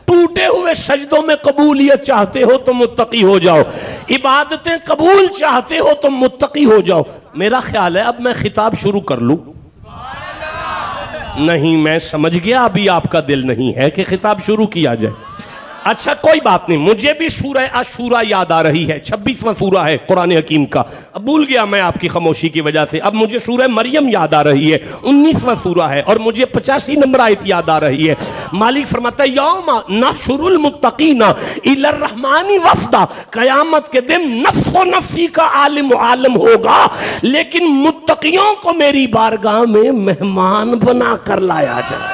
Speaker 1: ٹوٹے ہوئے سجدوں میں قبولیت چاہتے ہو تو متقی ہو جاؤ، عبادتیں قبول چاہتے ہو تو متقی ہو جاؤ. میرا خیال ہے اب میں خطاب شروع کر لوں. نہیں میں سمجھ گیا ابھی آپ کا دل نہیں ہے کہ خطاب شروع کیا جائے. اچھا کوئی بات نہیں، مجھے بھی سورہ الشورى یاد آ رہی ہے. 26واں سورہ ہے قرآن حکیم کا. اب بھول گیا میں آپ کی خاموشی کی وجہ سے. اب مجھے سورہ مریم یاد آ رہی ہے، 19واں سورہ ہے، اور مجھے 85 نمبر آیت یاد آ رہی ہے. مالک فرماتا ہے یوم نحشر المتقین الی الرحمن وفدا. قیامت کے دن نفس و نفسی کا عالم عالم ہوگا، لیکن متقیوں کو میری بارگاہ میں مہمان بنا کر لایا جائے.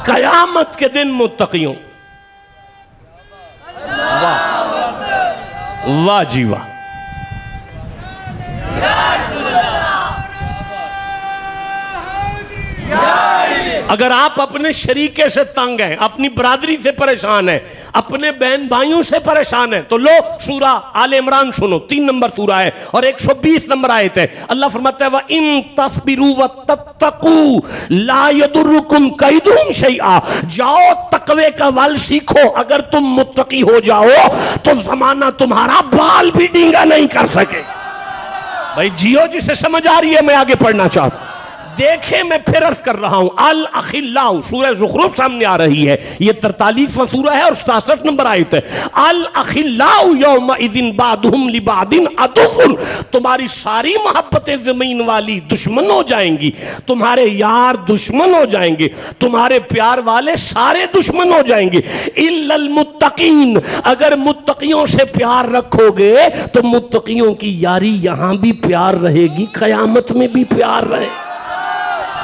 Speaker 1: قیامت کے دن متقیوں. واہ واہ جی واہ. اگر آپ اپنے شریکے سے تنگ ہیں، اپنی برادری سے پریشان ہیں، اپنے بہن بھائیوں سے پریشان ہیں، تو لو سورہ آل عمران سنو. 3 نمبر سورہ ہے اور 120 نمبر آیت ہے. اللہ فرماتا ہے وَإِن تَصْبِرُوا وَتَتَّقُوا لَا يَضُرُّكُمْ كَيْدُهُمْ شَيْئًا. جاؤ تقوی کا ول سیکھو. اگر تم متقی ہو جاؤ تو زمانہ تمہارا بال بھی ڈینگا نہیں کر سکے. بھائی جیو جسے سمجھ آ رہی ہے میں آگے پڑھنا چاہتا ہوں. دیکھیں میں پھر عرض کر رہا ہوں الاخلاء سورہ زخرف سامنے آ رہی ہے. یہ 43واں سورہ ہے اور 67 نمبر آیت ہے. الاخلاء یومئذ بعضهم لبعض عدو. تمہاری ساری محبتیں زمین والی دشمن ہو جائیں گی، تمہارے یار دشمن ہو جائیں گے، تمہارے پیار والے سارے دشمن ہو جائیں گے الا المتقین. اگر متقیوں سے پیار رکھو گے تو متقیوں کی یاری یہاں بھی پیار رہے گی، قیامت میں بھی پیار رہے.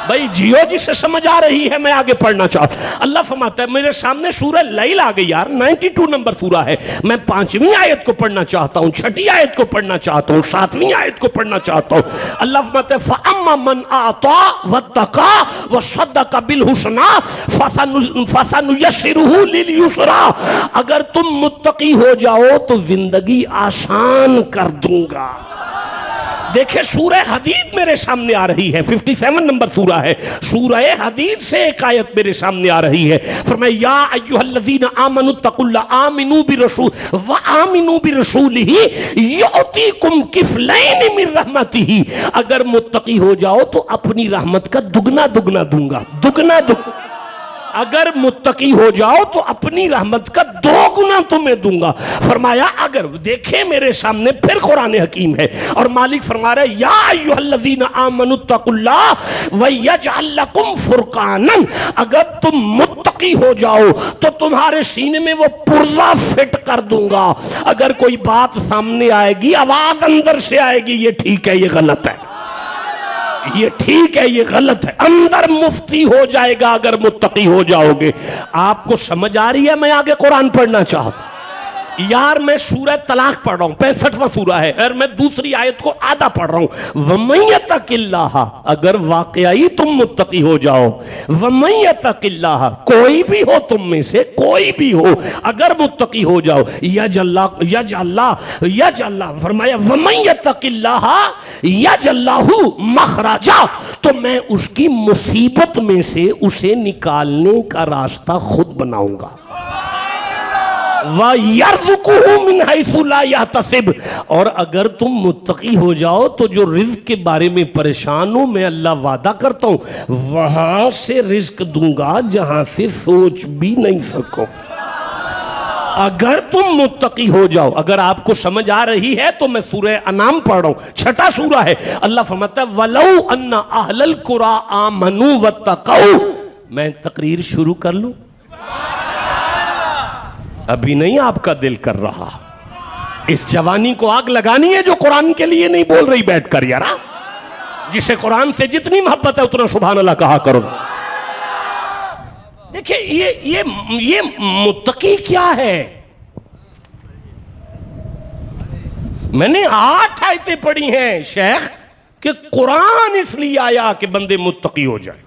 Speaker 1: بھائی جیو جسے سمجھ آ رہی ہے میں آگے پڑھنا چاہتا ہوں. اللہ فرماتا ہے میرے سامنے سورہ لیل آ گئی یار، 92 نمبر سورہ ہے. میں 5ویں آیت کو پڑھنا چاہتا ہوں، 6ٹھی آیت کو پڑھنا چاہتا ہوں، 7ویں آیت کو پڑھنا چاہتا ہوں. اللہ فرماتا ہے فَأَمَّا مَنْ أَعْطَى وَاتَّقَى وَصَدَّقَ بِالْحُسْنَى فَسَنُيَسِّرُهُ لِلْيُسْرَى. اگر تم متقی ہو جاؤ تو زندگی آسان کر دوں گا. دیکھیں سورہ حدید میرے سامنے آ رہی ہے، 57 نمبر سورہ ہے. سورہ حدید سے ایک آیت میرے سامنے آ رہی ہے. فرمایا یا ایھا الذین آمنوا اتقوا اللہ آمنوا برسول وآمنوا برسولہ یؤتیکم کفلین من رحمتہ. اگر متقی ہو جاؤ تو اپنی رحمت کا دگنا دگنا دوں گا، دگنا دگنا. اگر متقی ہو جاؤ تو اپنی رحمت کا 2 گنا تمہیں دوں گا. فرمایا اگر دیکھیں میرے سامنے پھر قرآن حکیم ہے اور مالک فرما رہا ہے یا ایھا الذین آمنوا اتقوا اللہ ویجعل لکم فرقانا. اگر تم متقی ہو جاؤ تو تمہارے سینے میں وہ پرزہ فٹ کر دوں گا. اگر کوئی بات سامنے آئے گی آواز اندر سے آئے گی یہ ٹھیک ہے یہ غلط ہے، یہ ٹھیک ہے یہ غلط ہے، اندر مفتی ہو جائے گا اگر متقی ہو جاؤ گے. آپ کو سمجھ آ رہی ہے میں آگے قرآن پڑھنا چاہتا ہوں. یار میں سورہ طلاق پڑھ رہا ہوں، 65واں سورہ ہے اور میں دوسری آیت کو آدھا پڑھ رہا ہوں. وَمَن يَتَّقِ اللَّهَ. اگر واقعی تم متقی ہو جاؤ، وَمَن يَتَّقِ اللَّهَ کوئی بھی ہو تم میں سے، کوئی بھی ہو اگر متقی ہو جاؤ یجعل اللہ فرمایا وَمَن يَتَّقِ اللَّهَ یجعل لَهُ مَخْرَجًا. تو میں اس کی مصیبت میں سے اسے نکالنے کا راستہ خود بناؤں گا. وَيَرْزُقُهُ مِنْ حَيْثُ لَا يَحْتَسِبُ. اور اگر تم متقی ہو جاؤ تو جو رزق کے بارے میں پریشان ہو، میں اللہ وعدہ کرتا ہوں وہاں سے رزق دوں گا جہاں سے سوچ بھی نہیں سکو. اگر تم متقی ہو جاؤ. اگر آپ کو سمجھ آ رہی ہے تو میں سورہ انعام پڑھ رہا ہوں، 6 سورہ ہے. اللہ فرماتا ہے وَلَوْ أَنَّ أَهْلَ الْقُرَىٰ آمَنُوا وَاتَّقَوْا. میں تقریر شروع کر لوں؟ ابھی نہیں آپ کا دل کر رہا. اس جوانی کو آگ لگانی ہے جو قرآن کے لیے نہیں بول رہی بیٹھ کر یارا. جسے قرآن سے جتنی محبت ہے اتنا سبحان اللہ کہا کرو. دیکھیں یہ متقی کیا ہے؟ میں نے 8 آیتیں پڑھی ہیں شیخ کہ قرآن اس لیے آیا کہ بندے متقی ہو جائیں.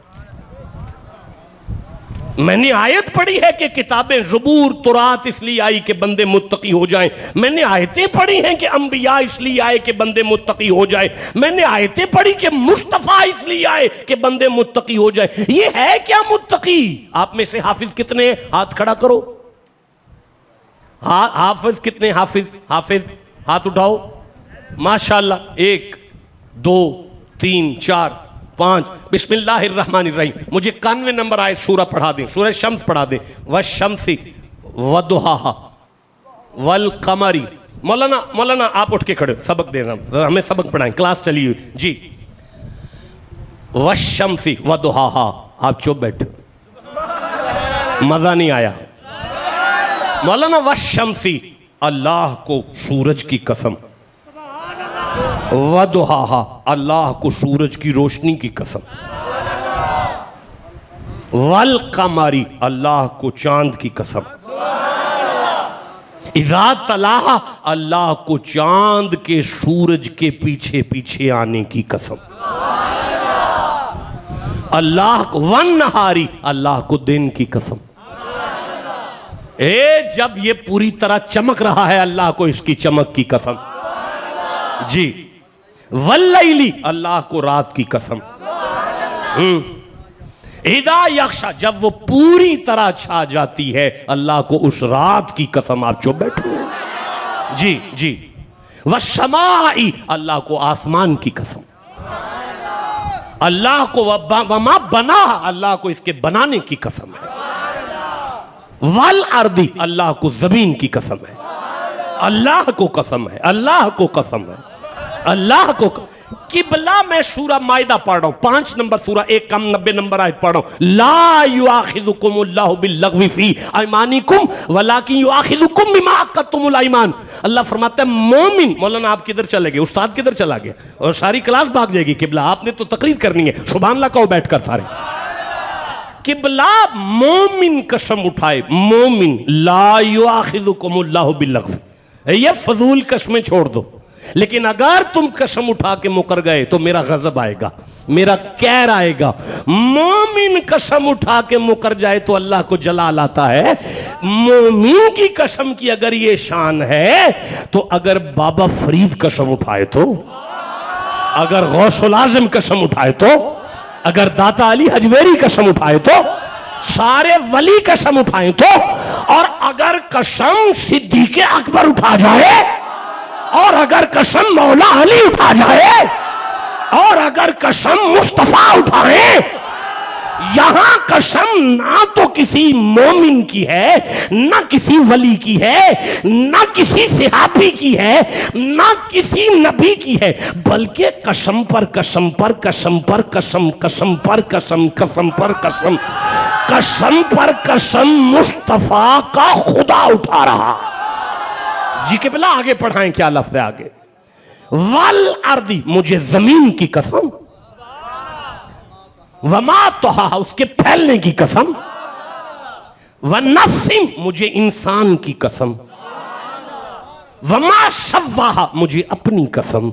Speaker 1: میں نے آیت پڑھی ہے کہ کتابیں زبور تورات اس لیے آئی کہ بندے متقی ہو جائیں. میں نے آیتیں پڑھی ہیں کہ انبیاء اس لیے آئے کہ بندے متقی ہو جائیں. میں نے آیتیں پڑھی کہ مصطفیٰ اس لیے آئے کہ بندے متقی ہو جائیں. یہ ہے کیا متقی؟ آپ میں سے حافظ کتنے ہیں؟ ہاتھ کھڑا کرو. حافظ کتنے؟ حافظ ہاتھ اٹھاؤ. ماشاءاللہ. 1 2 3 4 5. بسم اللہ الرحمن الرحیم. مجھے 91 نمبر آئے سورہ پڑھا دیں، سورہ شمس پڑھا دیں. والشمس وضحاها والقمر. مولانا آپ اٹھ کے کھڑے سبق دے رہا ہوں، ہمیں سبق پڑھائیں، کلاس چلی ہوئی جی. والشمس وضحاها. آپ چپ بیٹھے، مزہ نہیں آیا. مولانا والشمس، اللہ کو سورج کی قسم. وضحاها، اللہ کو سورج کی روشنی کی قسم. والقمر، اللہ کو چاند کی قسم. اذا تلاہا، اللہ کو چاند کے سورج کے پیچھے پیچھے آنے کی قسم. اللہ کو والنہاری، اللہ کو دن کی قسم. جب یہ پوری طرح چمک رہا ہے اللہ کو اس کی چمک کی قسم جی. واللیلی، اللہ کو رات کی قسم. اذا یغشا، جب وہ پوری طرح چھا جاتی ہے اللہ کو اس رات کی قسم. آپ چپ بیٹھو جی جی. والسماء، اللہ کو آسمان کی قسم. اللہ کو وما بنا، اللہ کو اس کے بنانے کی قسم ہے. والارض، اللہ کو زمین کی قسم ہے. اللہ کو قسم ہے، اللہ کو قسم ہے، اللہ کو. قبلہ میں سورہ مائدہ پڑھ رہا ہوں، 5 نمبر سورہ، 1 کم 90 نمبر آیت پڑھ رہا ہوں. لا یؤاخذکم اللہ باللغو فی ایمانکم ولکن یؤاخذکم بما عقدتم الایمان. اللہ فرماتا ہے مومن. مولانا آپ کدھر چلے گئے؟ استاد کدھر چلا گیا؟ اور ساری کلاس بھاگ جائے گی. قبلہ آپ نے تو تقریر کرنی ہے، سبحان اللہ کہو بیٹھ کر سارے. قبلہ مومن قسم اٹھائے، مومن. لا یؤاخذکم اللہ باللغو، یہ فضول قسمیں چھوڑ دو. لیکن اگر تم قسم اٹھا کے مکر گئے تو میرا غضب آئے گا، میرا قہر آئے گا. مومن قسم اٹھا کے مکر جائے تو اللہ کو جلال آتا ہے. مومن کی قسم کی اگر یہ شان ہے تو اگر بابا فرید قسم اٹھائے تو، اگر غوث العظم قسم اٹھائے تو، اگر داتا علی حجویری قسم اٹھائے تو، سارے ولی قسم اٹھائیں تو، اور اگر قسم صدیق اکبر اٹھا جائے، اور اگر قسم مولا علی اٹھا جائے، اور اگر قسم مصطفیٰ اٹھائیں، یہاں قسم نہ تو کسی مومن کی ہے، نہ کسی ولی کی ہے، نہ کسی صحابی کی ہے، نہ کسی نبی کی ہے، بلکہ قسم پر قسم پر قسم پر قسم، قسم پر قسم، قسم پر قسم، قسم پر قسم مصطفیٰ کا خدا اٹھا رہا. جی قبلہ آگے پڑھائیں کیا لفظ ہے آگے. والارض، مجھے زمین کی قسم. وما طحاہا، اس کے پھیلنے کی قسم. ونفس، مجھے انسان کی قسم. وما سواہا، مجھے اپنی قسم.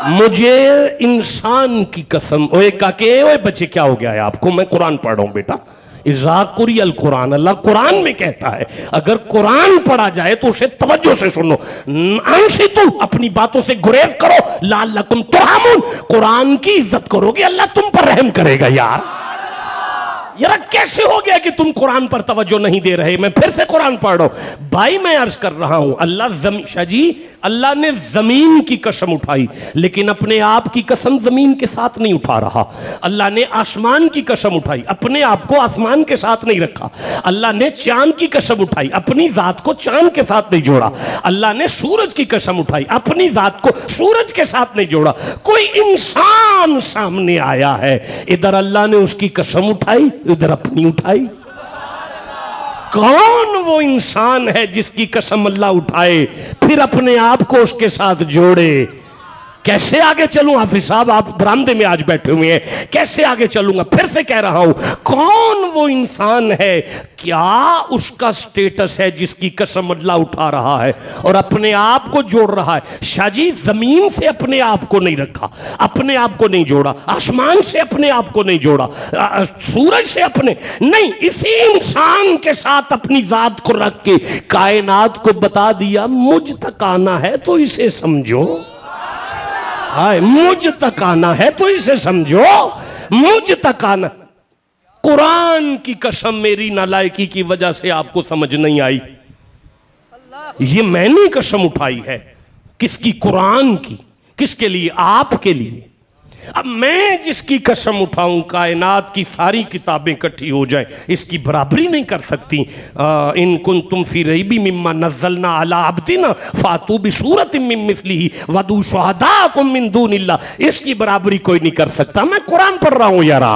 Speaker 1: مجھے انسان کی قسم. اوے کاکے، اوے بچے، کیا ہو گیا ہے آپ کو؟ میں قرآن پڑھ رہا ہوں بیٹا. اذا قرئ القرآن، اللہ قرآن میں کہتا ہے اگر قرآن پڑھا جائے تو اسے توجہ سے سنو، انصتوا، اپنی باتوں سے گریز کرو، لعلکم ترحمون، قرآن کی عزت کرو گے اللہ تم پر رحم کرے گا۔ یار کیسے ہو گیا کہ تم قرآن پر توجہ نہیں دے رہے؟ میں پھر سے قرآن پڑھ رہا ہوں بھائی، میں عرض کر رہا ہوں شاہ جی اللہ نے زمین کی قسم اٹھائی لیکن اپنے آپ کی قسم زمین کے ساتھ نہیں اٹھا رہا۔ اللہ نے آسمان کی قسم اٹھائی، اپنے آپ کو آسمان کے ساتھ نہیں رکھا۔ اللہ نے چاند کی قسم اٹھائی، اپنی ذات کو چاند کے ساتھ نہیں جوڑا۔ اللہ نے سورج کی قسم اٹھائی، اپنی ذات کو سورج کے ساتھ نہیں جوڑا۔ کوئی انسان سامنے آیا ہے، ادھر اللہ نے اس کی قسم اٹھائی، ادھر اپنی اٹھائی۔ کون وہ انسان ہے جس کی قسم اللہ اٹھائے پھر اپنے آپ کو اس کے ساتھ جوڑے؟ کیسے آگے چلوں حافظ صاحب، آپ برآمدے میں آج بیٹھے ہوئے ہیں، کیسے آگے چلوں گا؟ پھر سے کہہ رہا ہوں کون وہ انسان ہے، کیا اس کا سٹیٹس ہے جس کی قسم اللہ اٹھا رہا ہے اور اپنے آپ کو جوڑ رہا ہے؟ شاہ جی زمین سے اپنے آپ کو نہیں رکھا، اپنے آپ کو نہیں جوڑا، آسمان سے اپنے آپ کو نہیں جوڑا، سورج سے اپنے نہیں، اسی انسان کے ساتھ اپنی ذات کو رکھ کے کائنات کو بتا دیا مجھ تک آنا ہے تو اسے سمجھو، مجھ تک آنا ہے تو اسے سمجھو، مجھ تک آنا۔ قرآن کی قسم میری نالائکی کی وجہ سے آپ کو سمجھ نہیں آئی، یہ میں نے قسم اٹھائی ہے۔ کس کی؟ قرآن کی۔ کس کے لیے؟ آپ کے لیے۔ اب میں جس کی قسم اٹھاؤں کائنات کی ساری کتابیں اکٹھی ہو جائیں اس کی برابری نہیں کر سکتی۔ ان کنتم فی ریب مما نزلنا علی عبدنا فاتوا بسورۃ من مثلہ ودعوا شہداءکم من دون اللہ، اس کی برابری کوئی نہیں کر سکتا۔ میں قرآن پڑھ رہا ہوں یارا،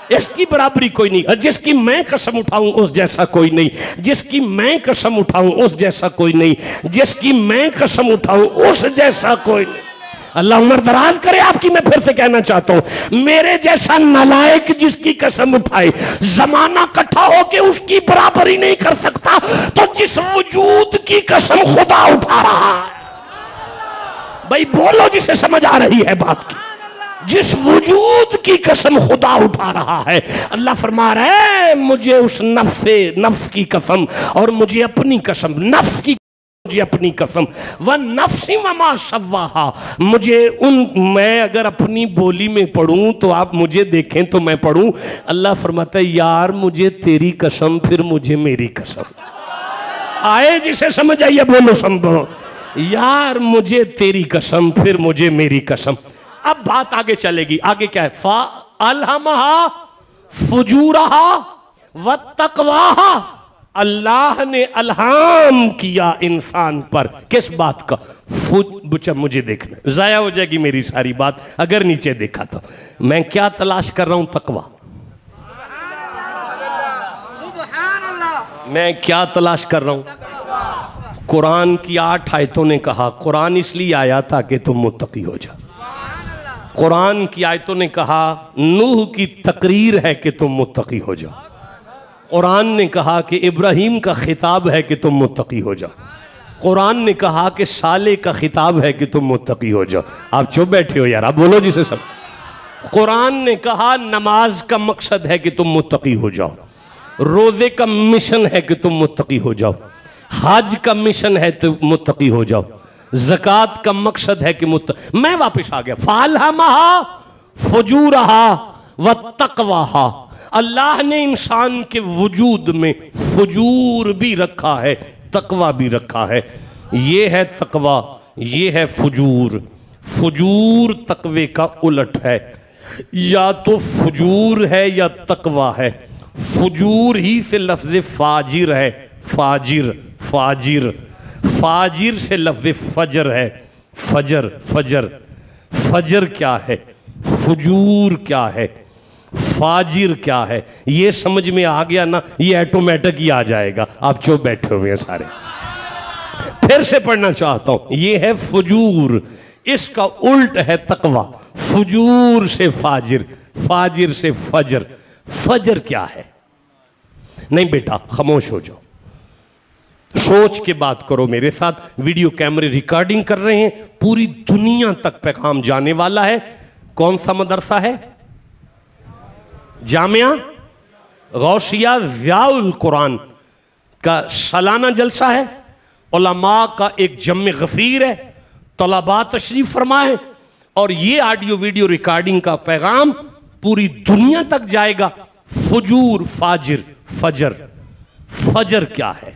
Speaker 1: اس کی برابری کوئی نہیں۔ جس کی میں قسم اٹھاؤں اس جیسا کوئی نہیں، جس کی میں قسم اٹھاؤں اس جیسا کوئی نہیں، جس کی میں قسم اٹھاؤں اس جیسا کوئی نہیں۔ اللہ عمر دراز کرے آپ کی۔ میں پھر سے کہنا چاہتا ہوں میرے جیسا نالائق جس کی قسم اٹھائے زمانہ کٹھا ہو کے اس کی برابری نہیں کر سکتا، تو جس وجود کی قسم خدا اٹھا رہا ہے، بھائی بولو جسے سمجھ آ رہی ہے بات کی، جس وجود کی قسم خدا اٹھا رہا ہے، اللہ فرما رہا ہے مجھے اس نفس کی قسم اور مجھے اپنی قسم، نفس کی مجھے اپنی قسم، وَالنَّفْسِ وَمَا سَوَّاهَا، مجھے میں اگر اپنی بولی میں پڑھوں تو آپ مجھے دیکھیں تو میں پڑھوں، اللہ فرماتا ہے یار مجھے تیری قسم پھر مجھے میری قسم۔ آئے جسے سمجھ آئیے بولو سمجھو، یار مجھے تیری قسم پھر مجھے میری قسم۔ اب بات آگے چلے گی، آگے کیا ہے؟ فَأَلْهَمَهَا فُجُورَهَا وَاتَّقْوَاهَا، اللہ نے الہام کیا انسان پر کس بات کا؟ مجھے دیکھنا، ضائع ہو جائے گی میری ساری بات اگر نیچے دیکھا تو۔ میں کیا تلاش کر رہا ہوں؟ تقوی۔ میں کیا تلاش کر رہا ہوں؟ قرآن کی 8 آیتوں نے کہا قرآن اس لیے آیا تھا کہ تم متقی ہو جاؤ۔ قرآن کی آیتوں نے کہا نوح کی تقریر ہے کہ تم متقی ہو جاؤ۔ قرآن نے کہا کہ ابراہیم کا خطاب ہے کہ تم متقی ہو جاؤ۔ قرآن نے کہا کہ صالح کا خطاب ہے کہ تم متقی ہو جاؤ۔ آپ چپ بیٹھے ہو یار، آپ بولو جسے سب۔ قرآن نے کہا نماز کا مقصد ہے کہ تم متقی ہو جاؤ، روزے کا مشن ہے کہ تم متقی ہو جاؤ، حج کا مشن ہے تو متقی ہو جاؤ، زکوٰۃ کا مقصد ہے کہ میں واپس آ گیا۔ فَأَلْهَمَهَا فُجُورَهَا وَاتَّقْوَاهَا، اللہ نے انسان کے وجود میں فجور بھی رکھا ہے، تقوی بھی رکھا ہے۔ یہ ہے تقوی، یہ ہے فجور۔ فجور تقوی کا الٹ ہے، یا تو فجور ہے یا تقوی ہے۔ فجور ہی سے لفظ فاجر ہے، فاجر فاجر، فاجر سے لفظ فجر ہے، فجر فجر۔ فجر کیا ہے؟ فجور کیا ہے؟ فاجر کیا ہے؟ یہ سمجھ میں آ گیا نا، یہ ایٹومیٹک ہی آ جائے گا۔ آپ چپ بیٹھے ہوئے ہیں سارے۔ پھر سے پڑھنا چاہتا ہوں، یہ ہے فجور، اس کا الٹ ہے تقوی۔ فجور سے فاجر، فاجر سے فجر۔ فجر کیا ہے؟ نہیں بیٹا خاموش ہو جاؤ، سوچ کے بات کرو میرے ساتھ۔ ویڈیو کیمرے ریکارڈنگ کر رہے ہیں، پوری دنیا تک پیغام جانے والا ہے۔ کون سا مدرسہ ہے؟ جامعہ غوثیہ ضیاء القرآن کا سالانہ جلسہ ہے، علماء کا ایک جمع غفیر ہے، طلباء تشریف فرما ہے، اور یہ آڈیو ویڈیو ریکارڈنگ کا پیغام پوری دنیا تک جائے گا۔ فجور، فاجر، فجر، فجر کیا ہے؟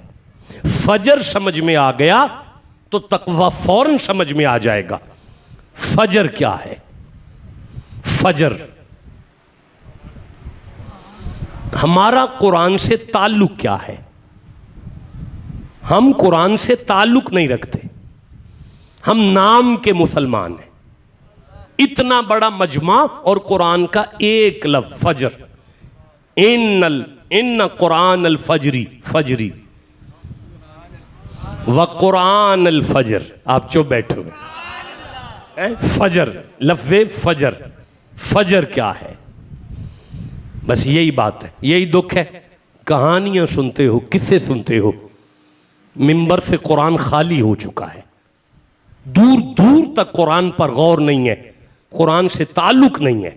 Speaker 1: فجر سمجھ میں آ گیا تو تقوی فوراً سمجھ میں آ جائے گا۔ فجر کیا ہے؟ فجر، ہمارا قرآن سے تعلق کیا ہے؟ ہم قرآن سے تعلق نہیں رکھتے، ہم نام کے مسلمان ہیں۔ اتنا بڑا مجمع اور قرآن کا ایک لفظ فجر، ان قرآن الفجری، فجری وقرآن الفجر، آپ چو بیٹھو گے۔ فجر، لفظ فجر، فجر کیا ہے؟ بس یہی بات ہے، یہی دکھ ہے۔ کہانیاں سنتے ہو، قصے سنتے ہو، منبر سے قرآن خالی ہو چکا ہے، دور دور تک قرآن پر غور نہیں ہے، قرآن سے تعلق نہیں ہے۔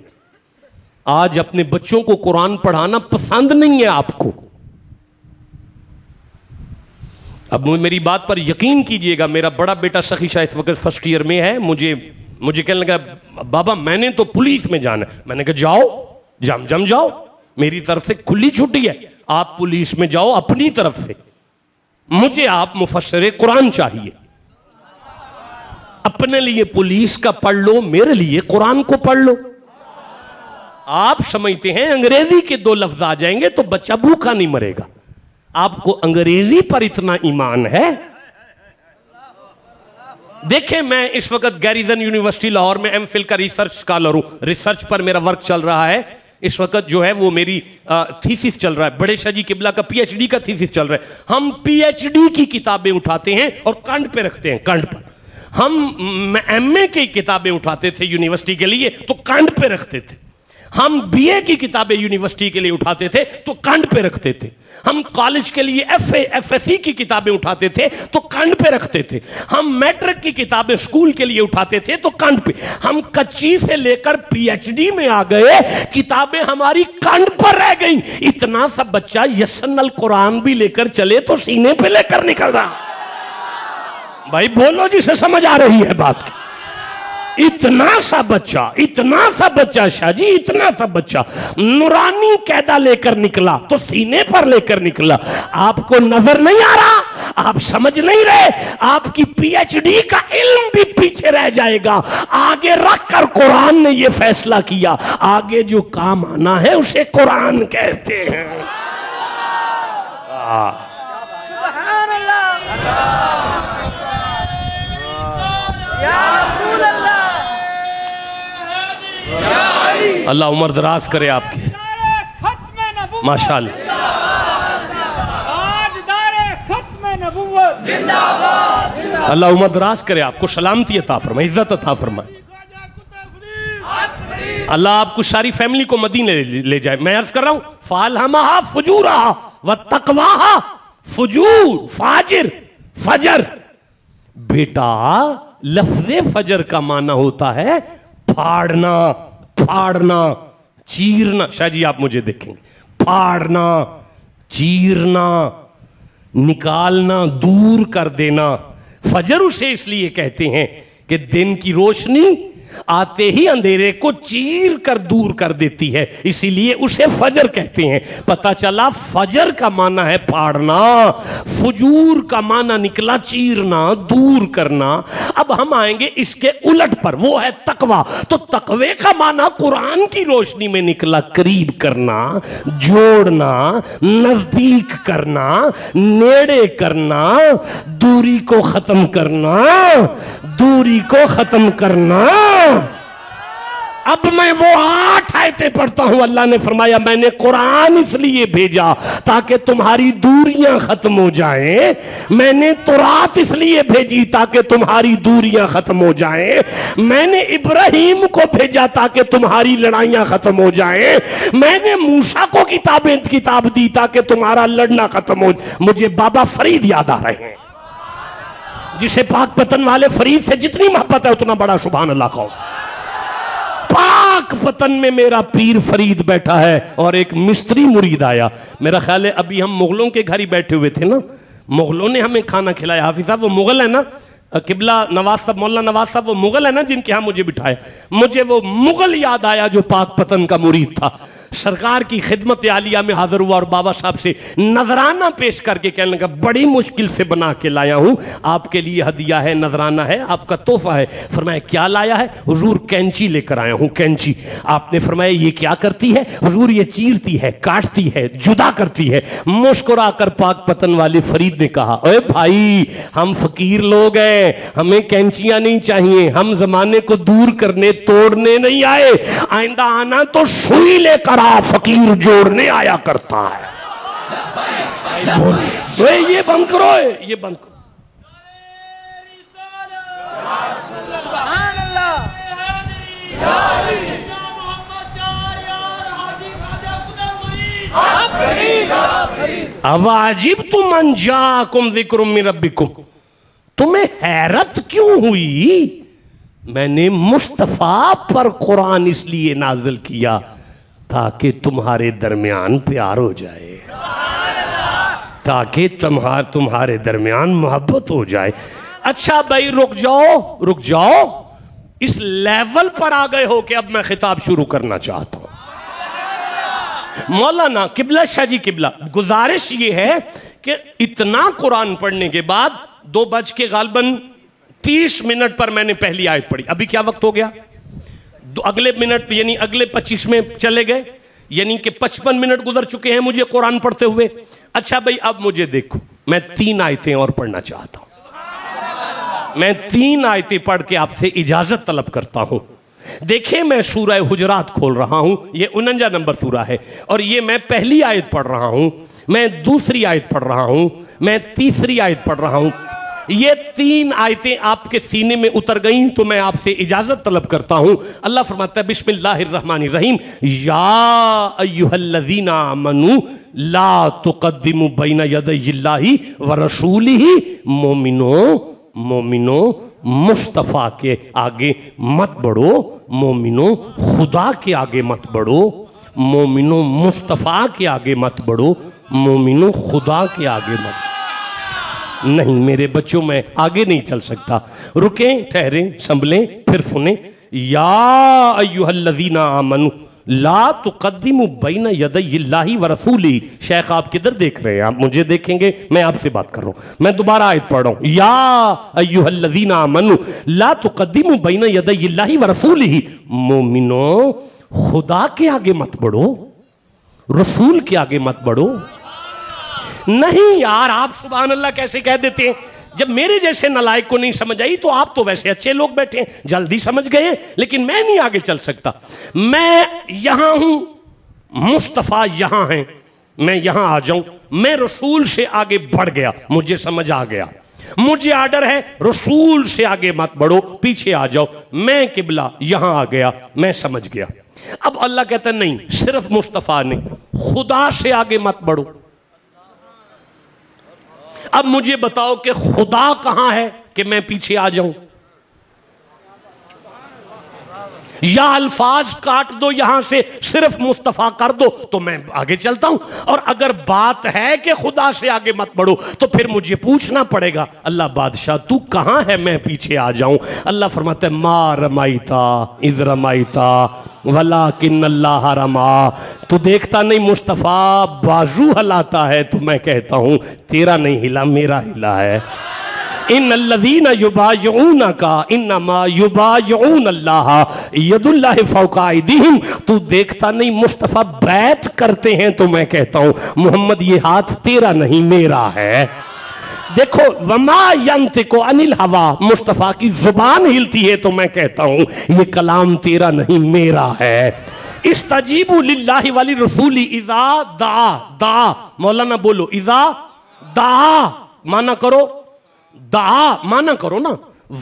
Speaker 1: آج اپنے بچوں کو قرآن پڑھانا پسند نہیں ہے آپ کو۔ اب میری بات پر یقین کیجئے گا، میرا بڑا بیٹا سخی شاہ اس وقت فرسٹ ایئر میں ہے، مجھے کہنے لگا بابا میں نے تو پولیس میں جانا ہے۔ میں نے کہا جاؤ، جم جاؤ، میری طرف سے کھلی چھٹی ہے، آپ پولیس میں جاؤ اپنی طرف سے، مجھے آپ مفسر قرآن چاہیے۔ اپنے لیے پولیس کا پڑھ لو، میرے لیے قرآن کو پڑھ لو۔ آپ سمجھتے ہیں انگریزی کے دو لفظ آ جائیں گے تو بچہ بھوکا نہیں مرے گا۔ آپ کو انگریزی پر اتنا ایمان ہے؟ دیکھیں، میں اس وقت گیریزن یونیورسٹی لاہور میں ایم فل کا ریسرچ اسکالر ہوں، ریسرچ پر میرا ورک چل رہا ہے۔ اس وقت جو ہے وہ میری تھیسس چل رہا ہے، بڑے شاہ جی قبلہ کا پی ایچ ڈی کا تھیسس چل رہا ہے۔ ہم پی ایچ ڈی کی کتابیں اٹھاتے ہیں اور کنڈ پہ رکھتے ہیں، کنڈ پر۔ ہم ایم اے کی کتابیں اٹھاتے تھے یونیورسٹی کے لیے تو کنڈ پہ رکھتے تھے۔ ہم بی اے کی کتابیں یونیورسٹی کے لیے اٹھاتے تھے تو کنڈ پہ رکھتے تھے۔ ہم کالج کے لیے ایف ایس سی کی کتابیں اٹھاتے تھے تو کنڈ پہ رکھتے تھے۔ ہم میٹرک کی کتابیں سکول کے لیے اٹھاتے تھے تو کنڈ پہ۔ ہم کچی سے لے کر پی ایچ ڈی میں آ گئے، کتابیں ہماری کنڈ پر رہ گئیں۔ اتنا سا بچہ یسن القرآن بھی لے کر چلے تو سینے پہ لے کر نکل رہا۔ بھائی بولو جسے سمجھ آ رہی ہے بات کی۔ اتنا سا بچہ شاہ جی، اتنا سا بچہ نورانی قاعدہ لے کر نکلا تو سینے پر لے کر نکلا۔ آپ کو نظر نہیں آ رہا، آپ سمجھ نہیں رہے، آپ کی پی ایچ ڈی کا علم بھی پیچھے رہ جائے گا۔ آگے رکھ کر قرآن نے یہ فیصلہ کیا، آگے جو کام آنا ہے اسے قرآن کہتے ہیں۔
Speaker 3: سبحان اللہ،
Speaker 1: اللہ عمر دراز کرے آپ کے، ماشاءاللہ۔ اللہ عمر دراز کرے، آپ کو سلامتی عطا فرمائے، عزت عطا فرمائے۔ اللہ آپ کو ساری فیملی کو مدینے لے جائے۔ میں عرض کر رہا ہوں فَأَلْهَمَهَا فُجُورَهَا وَاتَّقْوَاهَا، فجور، فاجر، فجر۔ بیٹا لفظ فجر کا معنی ہوتا ہے پھاڑنا، پھاڑنا، چیرنا۔ شاہ جی آپ مجھے دیکھیں گے، پھاڑنا، چیرنا، نکالنا، دور کر دینا۔ فجر اسے اس لیے کہتے ہیں کہ دن کی روشنی آتے ہی اندھیرے کو چیر کر دور کر دیتی ہے، اسی لیے اسے فجر کہتے ہیں۔ پتہ چلا فجر کا معنی ہے پھاڑنا، فجور کا معنی نکلا چیرنا، دور کرنا۔ اب ہم آئیں گے اس کے الٹ پر، وہ ہے تقوی۔ تو تقوی کا معنی قرآن کی روشنی میں نکلا قریب کرنا، جوڑنا، نزدیک کرنا، نیڑے کرنا، دوری کو ختم کرنا، دوری کو ختم کرنا۔ اب میں وہ 8 آیتیں پڑھتا ہوں۔ اللہ نے فرمایا میں نے قرآن اس لیے بھیجا تاکہ تمہاری دوریاں ختم ہو جائیں، میں نے تورات اس لیے بھیجی تاکہ تمہاری دوریاں ختم ہو جائیں، میں نے ابراہیم کو بھیجا تاکہ تمہاری لڑائیاں ختم ہو جائیں، میں نے موسیٰ کو کتاب دی تاکہ تمہارا لڑنا ختم ہو۔ مجھے بابا فرید یاد آ رہے ہیں، جسے پاک پتن والے فرید سے جتنی محبت ہے اتنا بڑا سبحان اللہ کہو۔ پاک پتن میں میرا پیر فرید بیٹھا ہے اور ایک مستری مرید آیا. میرا خیال ہے ابھی ہم مغلوں کے گھر ہی بیٹھے ہوئے تھے نا, مغلوں نے ہمیں کھانا کھلایا. حافظ صاحب وہ مغل ہے نا, قبلہ نواز صاحب, مولانا نواز صاحب وہ مغل ہے نا جن کے ہاں مجھے بٹھایا. مجھے وہ مغل یاد آیا جو پاک پتن کا مرید تھا. سرکار کی خدمت عالیہ میں حاضر ہوا اور بابا صاحب سے نذرانہ پیش کر کے کہنے لگا بڑی مشکل سے بنا کے لایا ہوں, آپ کے لیے ہدیہ ہے, نذرانہ ہے, آپ کا تحفہ ہے. فرمایا کیا لایا ہے؟ حضور کینچی لے کر آیا ہوں, کینچی. آپ نے فرمایا یہ کیا کرتی ہے؟ حضور یہ چیرتی ہے, کاٹتی ہے, جدا کرتی ہے. مسکرا کر پاک پتن والے فرید نے کہا اے بھائی ہم فقیر لوگ ہیں, ہمیں کینچیاں نہیں چاہیے, ہم زمانے کو دور کرنے توڑنے نہیں آئے, آئندہ آنا تو سوئی لے کر فقیر جوڑنے آیا کرتا ہے. یہ بند کرو, یہ بند کرو.
Speaker 3: سبحان اللہ.
Speaker 1: اواجبتم ان جاءکم ذکر من ربکم, تمہیں حیرت کیوں ہوئی؟ میں نے مصطفیٰ پر قرآن اس لیے نازل کیا تاکہ تمہارے درمیان پیار ہو جائے, تاکہ تمہارے درمیان محبت ہو جائے. اچھا بھائی رک جاؤ, اس لیول پر آ گئے ہو کہ اب میں خطاب شروع کرنا چاہتا ہوں. مولانا قبلہ شاہ جی قبلہ, گزارش یہ ہے کہ اتنا قرآن پڑھنے کے بعد 2:30 پر میں نے پہلی آیت پڑھی. ابھی کیا وقت ہو گیا؟ اگلے منٹ یعنی اگلے 25 میں چلے گئے, یعنی کہ 55 منٹ گزر چکے ہیں مجھے قرآن پڑھتے ہوئے. اچھا بھئی اب مجھے دیکھو, میں 3 آیتیں اور پڑھنا چاہتا ہوں. میں 3 آیتیں پڑھ کے آپ سے اجازت طلب کرتا ہوں. دیکھیں میں سورہ حجرات کھول رہا ہوں, یہ 49 نمبر سورہ ہے, اور یہ میں پہلی آیت پڑھ رہا ہوں, میں دوسری آیت پڑھ رہا ہوں, میں تیسری آیت پڑھ رہا ہوں. یہ 3 آیتیں آپ کے سینے میں اتر گئیں تو میں آپ سے اجازت طلب کرتا ہوں. اللہ فرماتا ہے بسم اللہ الرحمن الرحیم, یا ایہا الذین آمنوا لا تقدموا بین یدی اللہ ورسولہ. مومنو مصطفیٰ کے آگے مت بڑھو, مومنو خدا کے آگے مت بڑھو, مومنو مصطفیٰ کے آگے مت بڑھو, مومنو خدا کے آگے مت. نہیں میرے بچوں میں آگے نہیں چل سکتا, رکیں, ٹھہریں, سنبھلیں, پھر سنیں. یا ایہا الذین آمنوا لا تقدموا بین یدی اللہ ورسولہ. شیخ آپ کدھر دیکھ رہے ہیں؟ آپ مجھے دیکھیں گے, میں آپ سے بات کر رہا ہوں. میں دوبارہ آیت پڑھ رہا ہوں, یا ایہا الذین آمنوا لا تقدموا بین یدی اللہ ورسولہ. مومنو خدا کے آگے مت بڑھو, رسول کے آگے مت بڑھو. نہیں یار, آپ سبحان اللہ کیسے کہہ دیتے ہیں؟ جب میرے جیسے نالائق کو نہیں سمجھ آئی تو آپ تو ویسے اچھے لوگ بیٹھے ہیں, جلدی سمجھ گئے ہیں, لیکن میں نہیں آگے چل سکتا. میں یہاں ہوں, مصطفیٰ یہاں ہیں, میں یہاں آ جاؤں, میں رسول سے آگے بڑھ گیا, مجھے سمجھ آ گیا, مجھے آرڈر ہے رسول سے آگے مت بڑھو, پیچھے آ جاؤ. میں قبلہ یہاں آ گیا, میں سمجھ گیا. اب اللہ کہتا ہے نہیں, صرف مصطفیٰ نے, خدا سے آگے مت بڑھو. اب مجھے بتاؤ کہ خدا کہاں ہے کہ میں پیچھے آ جاؤں؟ یا الفاظ کاٹ دو یہاں سے, صرف مصطفیٰ کر دو تو میں آگے چلتا ہوں. اور اگر بات ہے کہ خدا سے آگے مت بڑھو تو پھر مجھے پوچھنا پڑے گا اللہ بادشاہ تو کہاں ہے میں پیچھے آ جاؤں؟ اللہ فرماتا ہے ما رمیتا اذ رمیتا ولیکن اللہ رما. تو دیکھتا نہیں مصطفیٰ بازو ہلاتا ہے تو میں کہتا ہوں تیرا نہیں ہلا, میرا ہلا ہے. ان الذین یبایعونک انما یبایعون اللہ ید اللہ فوق ایدیہم. تو دیکھتا نہیں مصطفیٰ بیعت کرتے ہیں تو میں کہتا ہوں محمد یہ ہاتھ تیرا نہیں میرا ہے. دیکھو وما ینطق عن الہوا, مصطفیٰ کی زبان ہلتی ہے تو میں کہتا ہوں یہ کلام تیرا نہیں میرا ہے. استجیبوا للہ وللرسول اذا دعا. مولانا بولو اذا دعا, مانا کرو, دعا مانا کرو نا,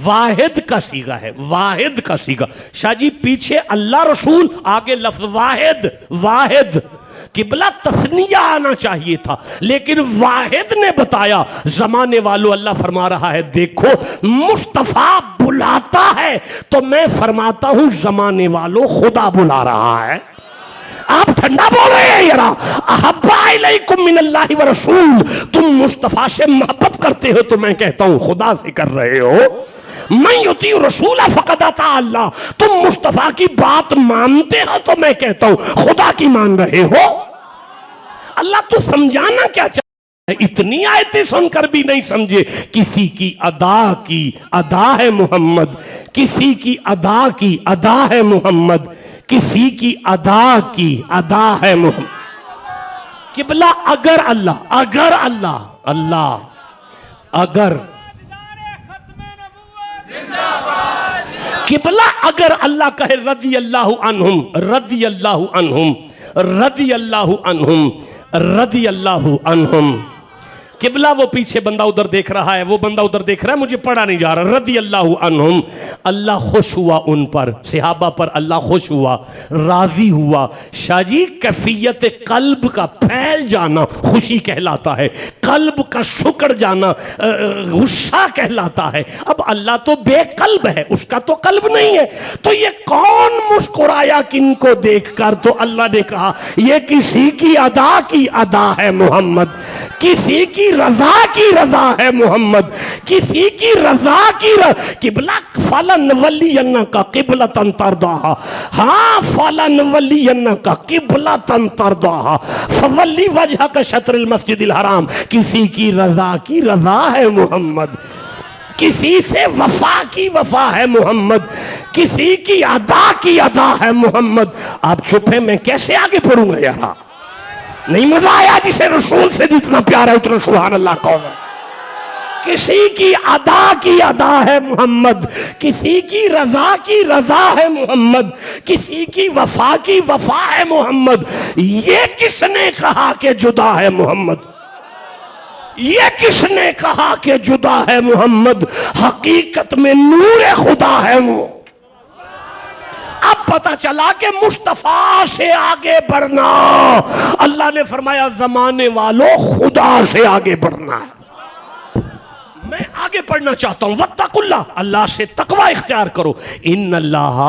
Speaker 1: واحد کا صیغہ ہے, واحد کا صیغہ. شاہ جی پیچھے اللہ رسول, آگے لفظ واحد, واحد. قبلہ تثنیہ آنا چاہیے تھا، لیکن واحد نے بتایا۔ زمانے والوں اللہ فرما رہا ہے دیکھو مصطفیٰ بلاتا ہے تو میں فرماتا ہوں زمانے والوں خدا بلا رہا ہے۔ آپ ٹھنڈا بول رہے ہیں یرا، احب الیکم من اللہ ورسول، تم مصطفیٰ سے محبت کرتے ہو تو میں کہتا ہوں خدا سے کر رہے ہو۔ من یطیع رسول فقد اطاع اللہ، تم مصطفیٰ کی بات مانتے ہو تو میں کہتا ہوں خدا کی مان رہے ہو۔ اللہ تو سمجھانا کیا چاہتا ہے؟ اتنی آیتیں سن کر بھی نہیں سمجھے۔ کسی کی ادا ہے محمد، کسی کی ادا ہے محمد، کسی کی ادا ہے محمد۔ قبلہ اگر قبلہ اگر اللہ کہے رضی اللہ عنہم رضی اللہ عنہم رضی اللہ عنہم رضی اللہ عنہم، قبلہ وہ پیچھے بندہ ادھر دیکھ رہا ہے، وہ بندہ ادھر دیکھ رہا ہے، مجھے پڑھا نہیں جا رہا، رضی اللہ عنہم، اللہ خوش ہوا ان پر، صحابہ پر اللہ خوش ہوا، راضی ہوا۔ شاہ جی کیفیت قلب کا پھیل جانا خوشی کہلاتا ہے، قلب کا شکر جانا غصہ کہلاتا ہے۔ اب اللہ تو بے قلب ہے، اس کا تو قلب نہیں ہے، تو یہ کون مسکرایا کن کو دیکھ کر؟ تو اللہ نے کہا یہ کسی کی ادا ہے محمد، کسی کی رضا ہے محمد، کسی کی رضا کی قبلہ فَلَنُوَلِّيَنَّكَ قِبْلَةً تَرْضَاهَا، ہاں فَلَنُوَلِّيَنَّكَ قِبْلَةً تَرْضَاهَا فَوَلِّ وَجْهَكَ شَطْرَ الْمَسْجِدِ الْحَرَامِ، کسی کی رضا ہے محمد، کسی سے وفا کی وفا ہے محمد، کسی کی ادا ہے محمد۔ آپ چپ ہیں، میں کیسے آگے پڑھوں گا یار؟ نہیں مزہ آیا؟ جسے رسول سے جتنا پیار ہے اتنا سبحان اللہ کہو۔ کسی کی ادا ہے محمد، کسی کی رضا ہے محمد، کسی کی وفا ہے محمد۔ یہ کس نے کہا کہ جدا ہے محمد؟ یہ کس نے کہا کہ جدا ہے محمد؟ حقیقت میں نور خدا ہے وہ۔ اب پتہ چلا کہ مصطفیٰ سے آگے بڑھنا، اللہ نے فرمایا زمانے والوں خدا سے آگے بڑھنا ہے۔ میں آگے پڑھنا چاہتا ہوں، واتقوا اللہ، اللہ سے تقوی اختیار کرو۔ ان اللہ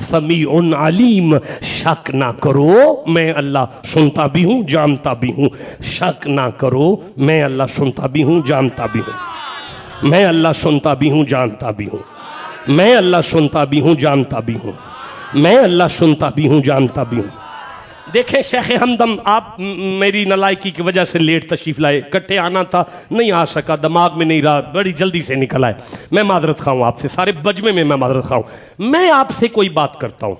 Speaker 1: سمیع علیم، شک نہ کرو میں اللہ سنتا بھی ہوں جانتا بھی ہوں، شک نہ کرو میں اللہ سنتا بھی ہوں جانتا بھی ہوں، میں اللہ سنتا بھی ہوں جانتا بھی ہوں، میں اللہ سنتا بھی ہوں جانتا بھی ہوں، میں اللہ سنتا بھی ہوں جانتا بھی ہوں۔ دیکھیں شیخ ہمدم، آپ میری نالائکی کی وجہ سے لیٹ تشریف لائے، کٹھے آنا تھا نہیں آ سکا، دماغ میں نہیں رہا، بڑی جلدی سے نکل آئے، میں معذرت خواہ ہوں آپ سے، سارے بجمے میں معذرت خواہ ہوں۔ میں آپ سے کوئی بات کرتا ہوں،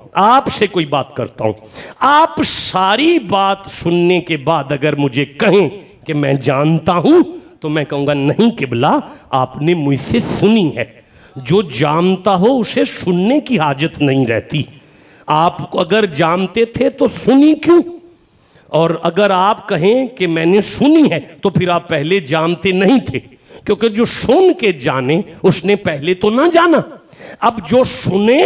Speaker 1: آپ ساری بات سننے کے بعد اگر مجھے کہیں کہ میں جانتا ہوں تو میں کہوں گا نہیں قبلہ، آپ نے مجھ سے سنی ہے۔ جو جانتا ہو اسے سننے کی حاجت نہیں رہتی۔ آپ اگر جانتے تھے تو سنی کیوں؟ اور اگر آپ کہیں کہ میں نے سنی ہے تو پھر آپ پہلے جانتے نہیں تھے، کیونکہ جو سن کے جانے اس نے پہلے تو نہ جانا۔ اب جو سنے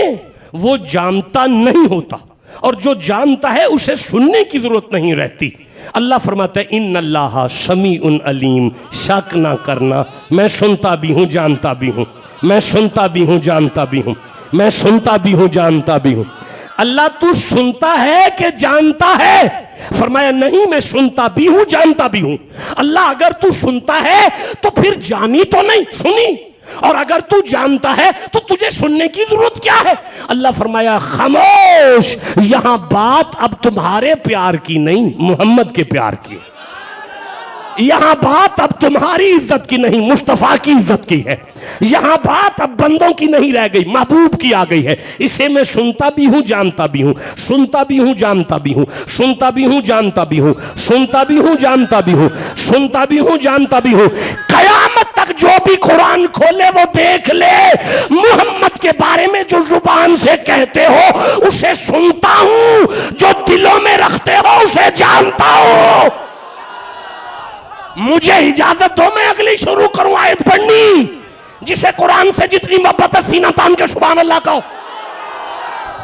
Speaker 1: وہ جانتا نہیں ہوتا، اور جو جانتا ہے اسے سننے کی ضرورت نہیں رہتی۔ اللہ فرماتا ہے ان اللہ سمیع علیم، شک نہ کرنا میں سنتا بھی ہوں جانتا بھی ہوں، میں سنتا بھی ہوں جانتا بھی ہوں، میں سنتا بھی ہوں جانتا بھی ہوں۔ اللہ تو سنتا ہے کہ جانتا ہے؟ فرمایا نہیں میں سنتا بھی ہوں جانتا بھی ہوں۔ اللہ اگر تو سنتا ہے تو پھر جانی تو نہیں، سنی، اور اگر تو جانتا ہے تو تجھے سننے کی ضرورت کیا ہے؟ اللہ فرمایا خاموش، یہاں بات اب تمہارے پیار کی نہیں محمد کے پیار کی، یہاں بات اب تمہاری عزت کی نہیں مصطفیٰ کی عزت کی ہے، یہاں بات اب بندوں کی نہیں رہ گئی محبوب کی آ گئی ہے۔ اسے میں سنتا بھی ہوں جانتا بھی ہوں، سنتا بھی ہوں جانتا بھی ہوں، سنتا بھی ہوں جانتا بھی ہوں، سنتا بھی ہوں جانتا بھی ہوں، سنتا بھی ہوں جانتا بھی ہوں۔ قیامت تک جو بھی قرآن کھولے وہ دیکھ لے، محمد کے بارے میں جو زبان سے کہتے ہو اسے سنتا ہوں، جو دلوں میں رکھتے ہو اسے جانتا ہوں۔ مجھے اجازت دو میں اگلی شروع کروں آیت پڑھنی، جسے قرآن سے جتنی محبت ہے سینہ تان کے سبحان اللہ کہو۔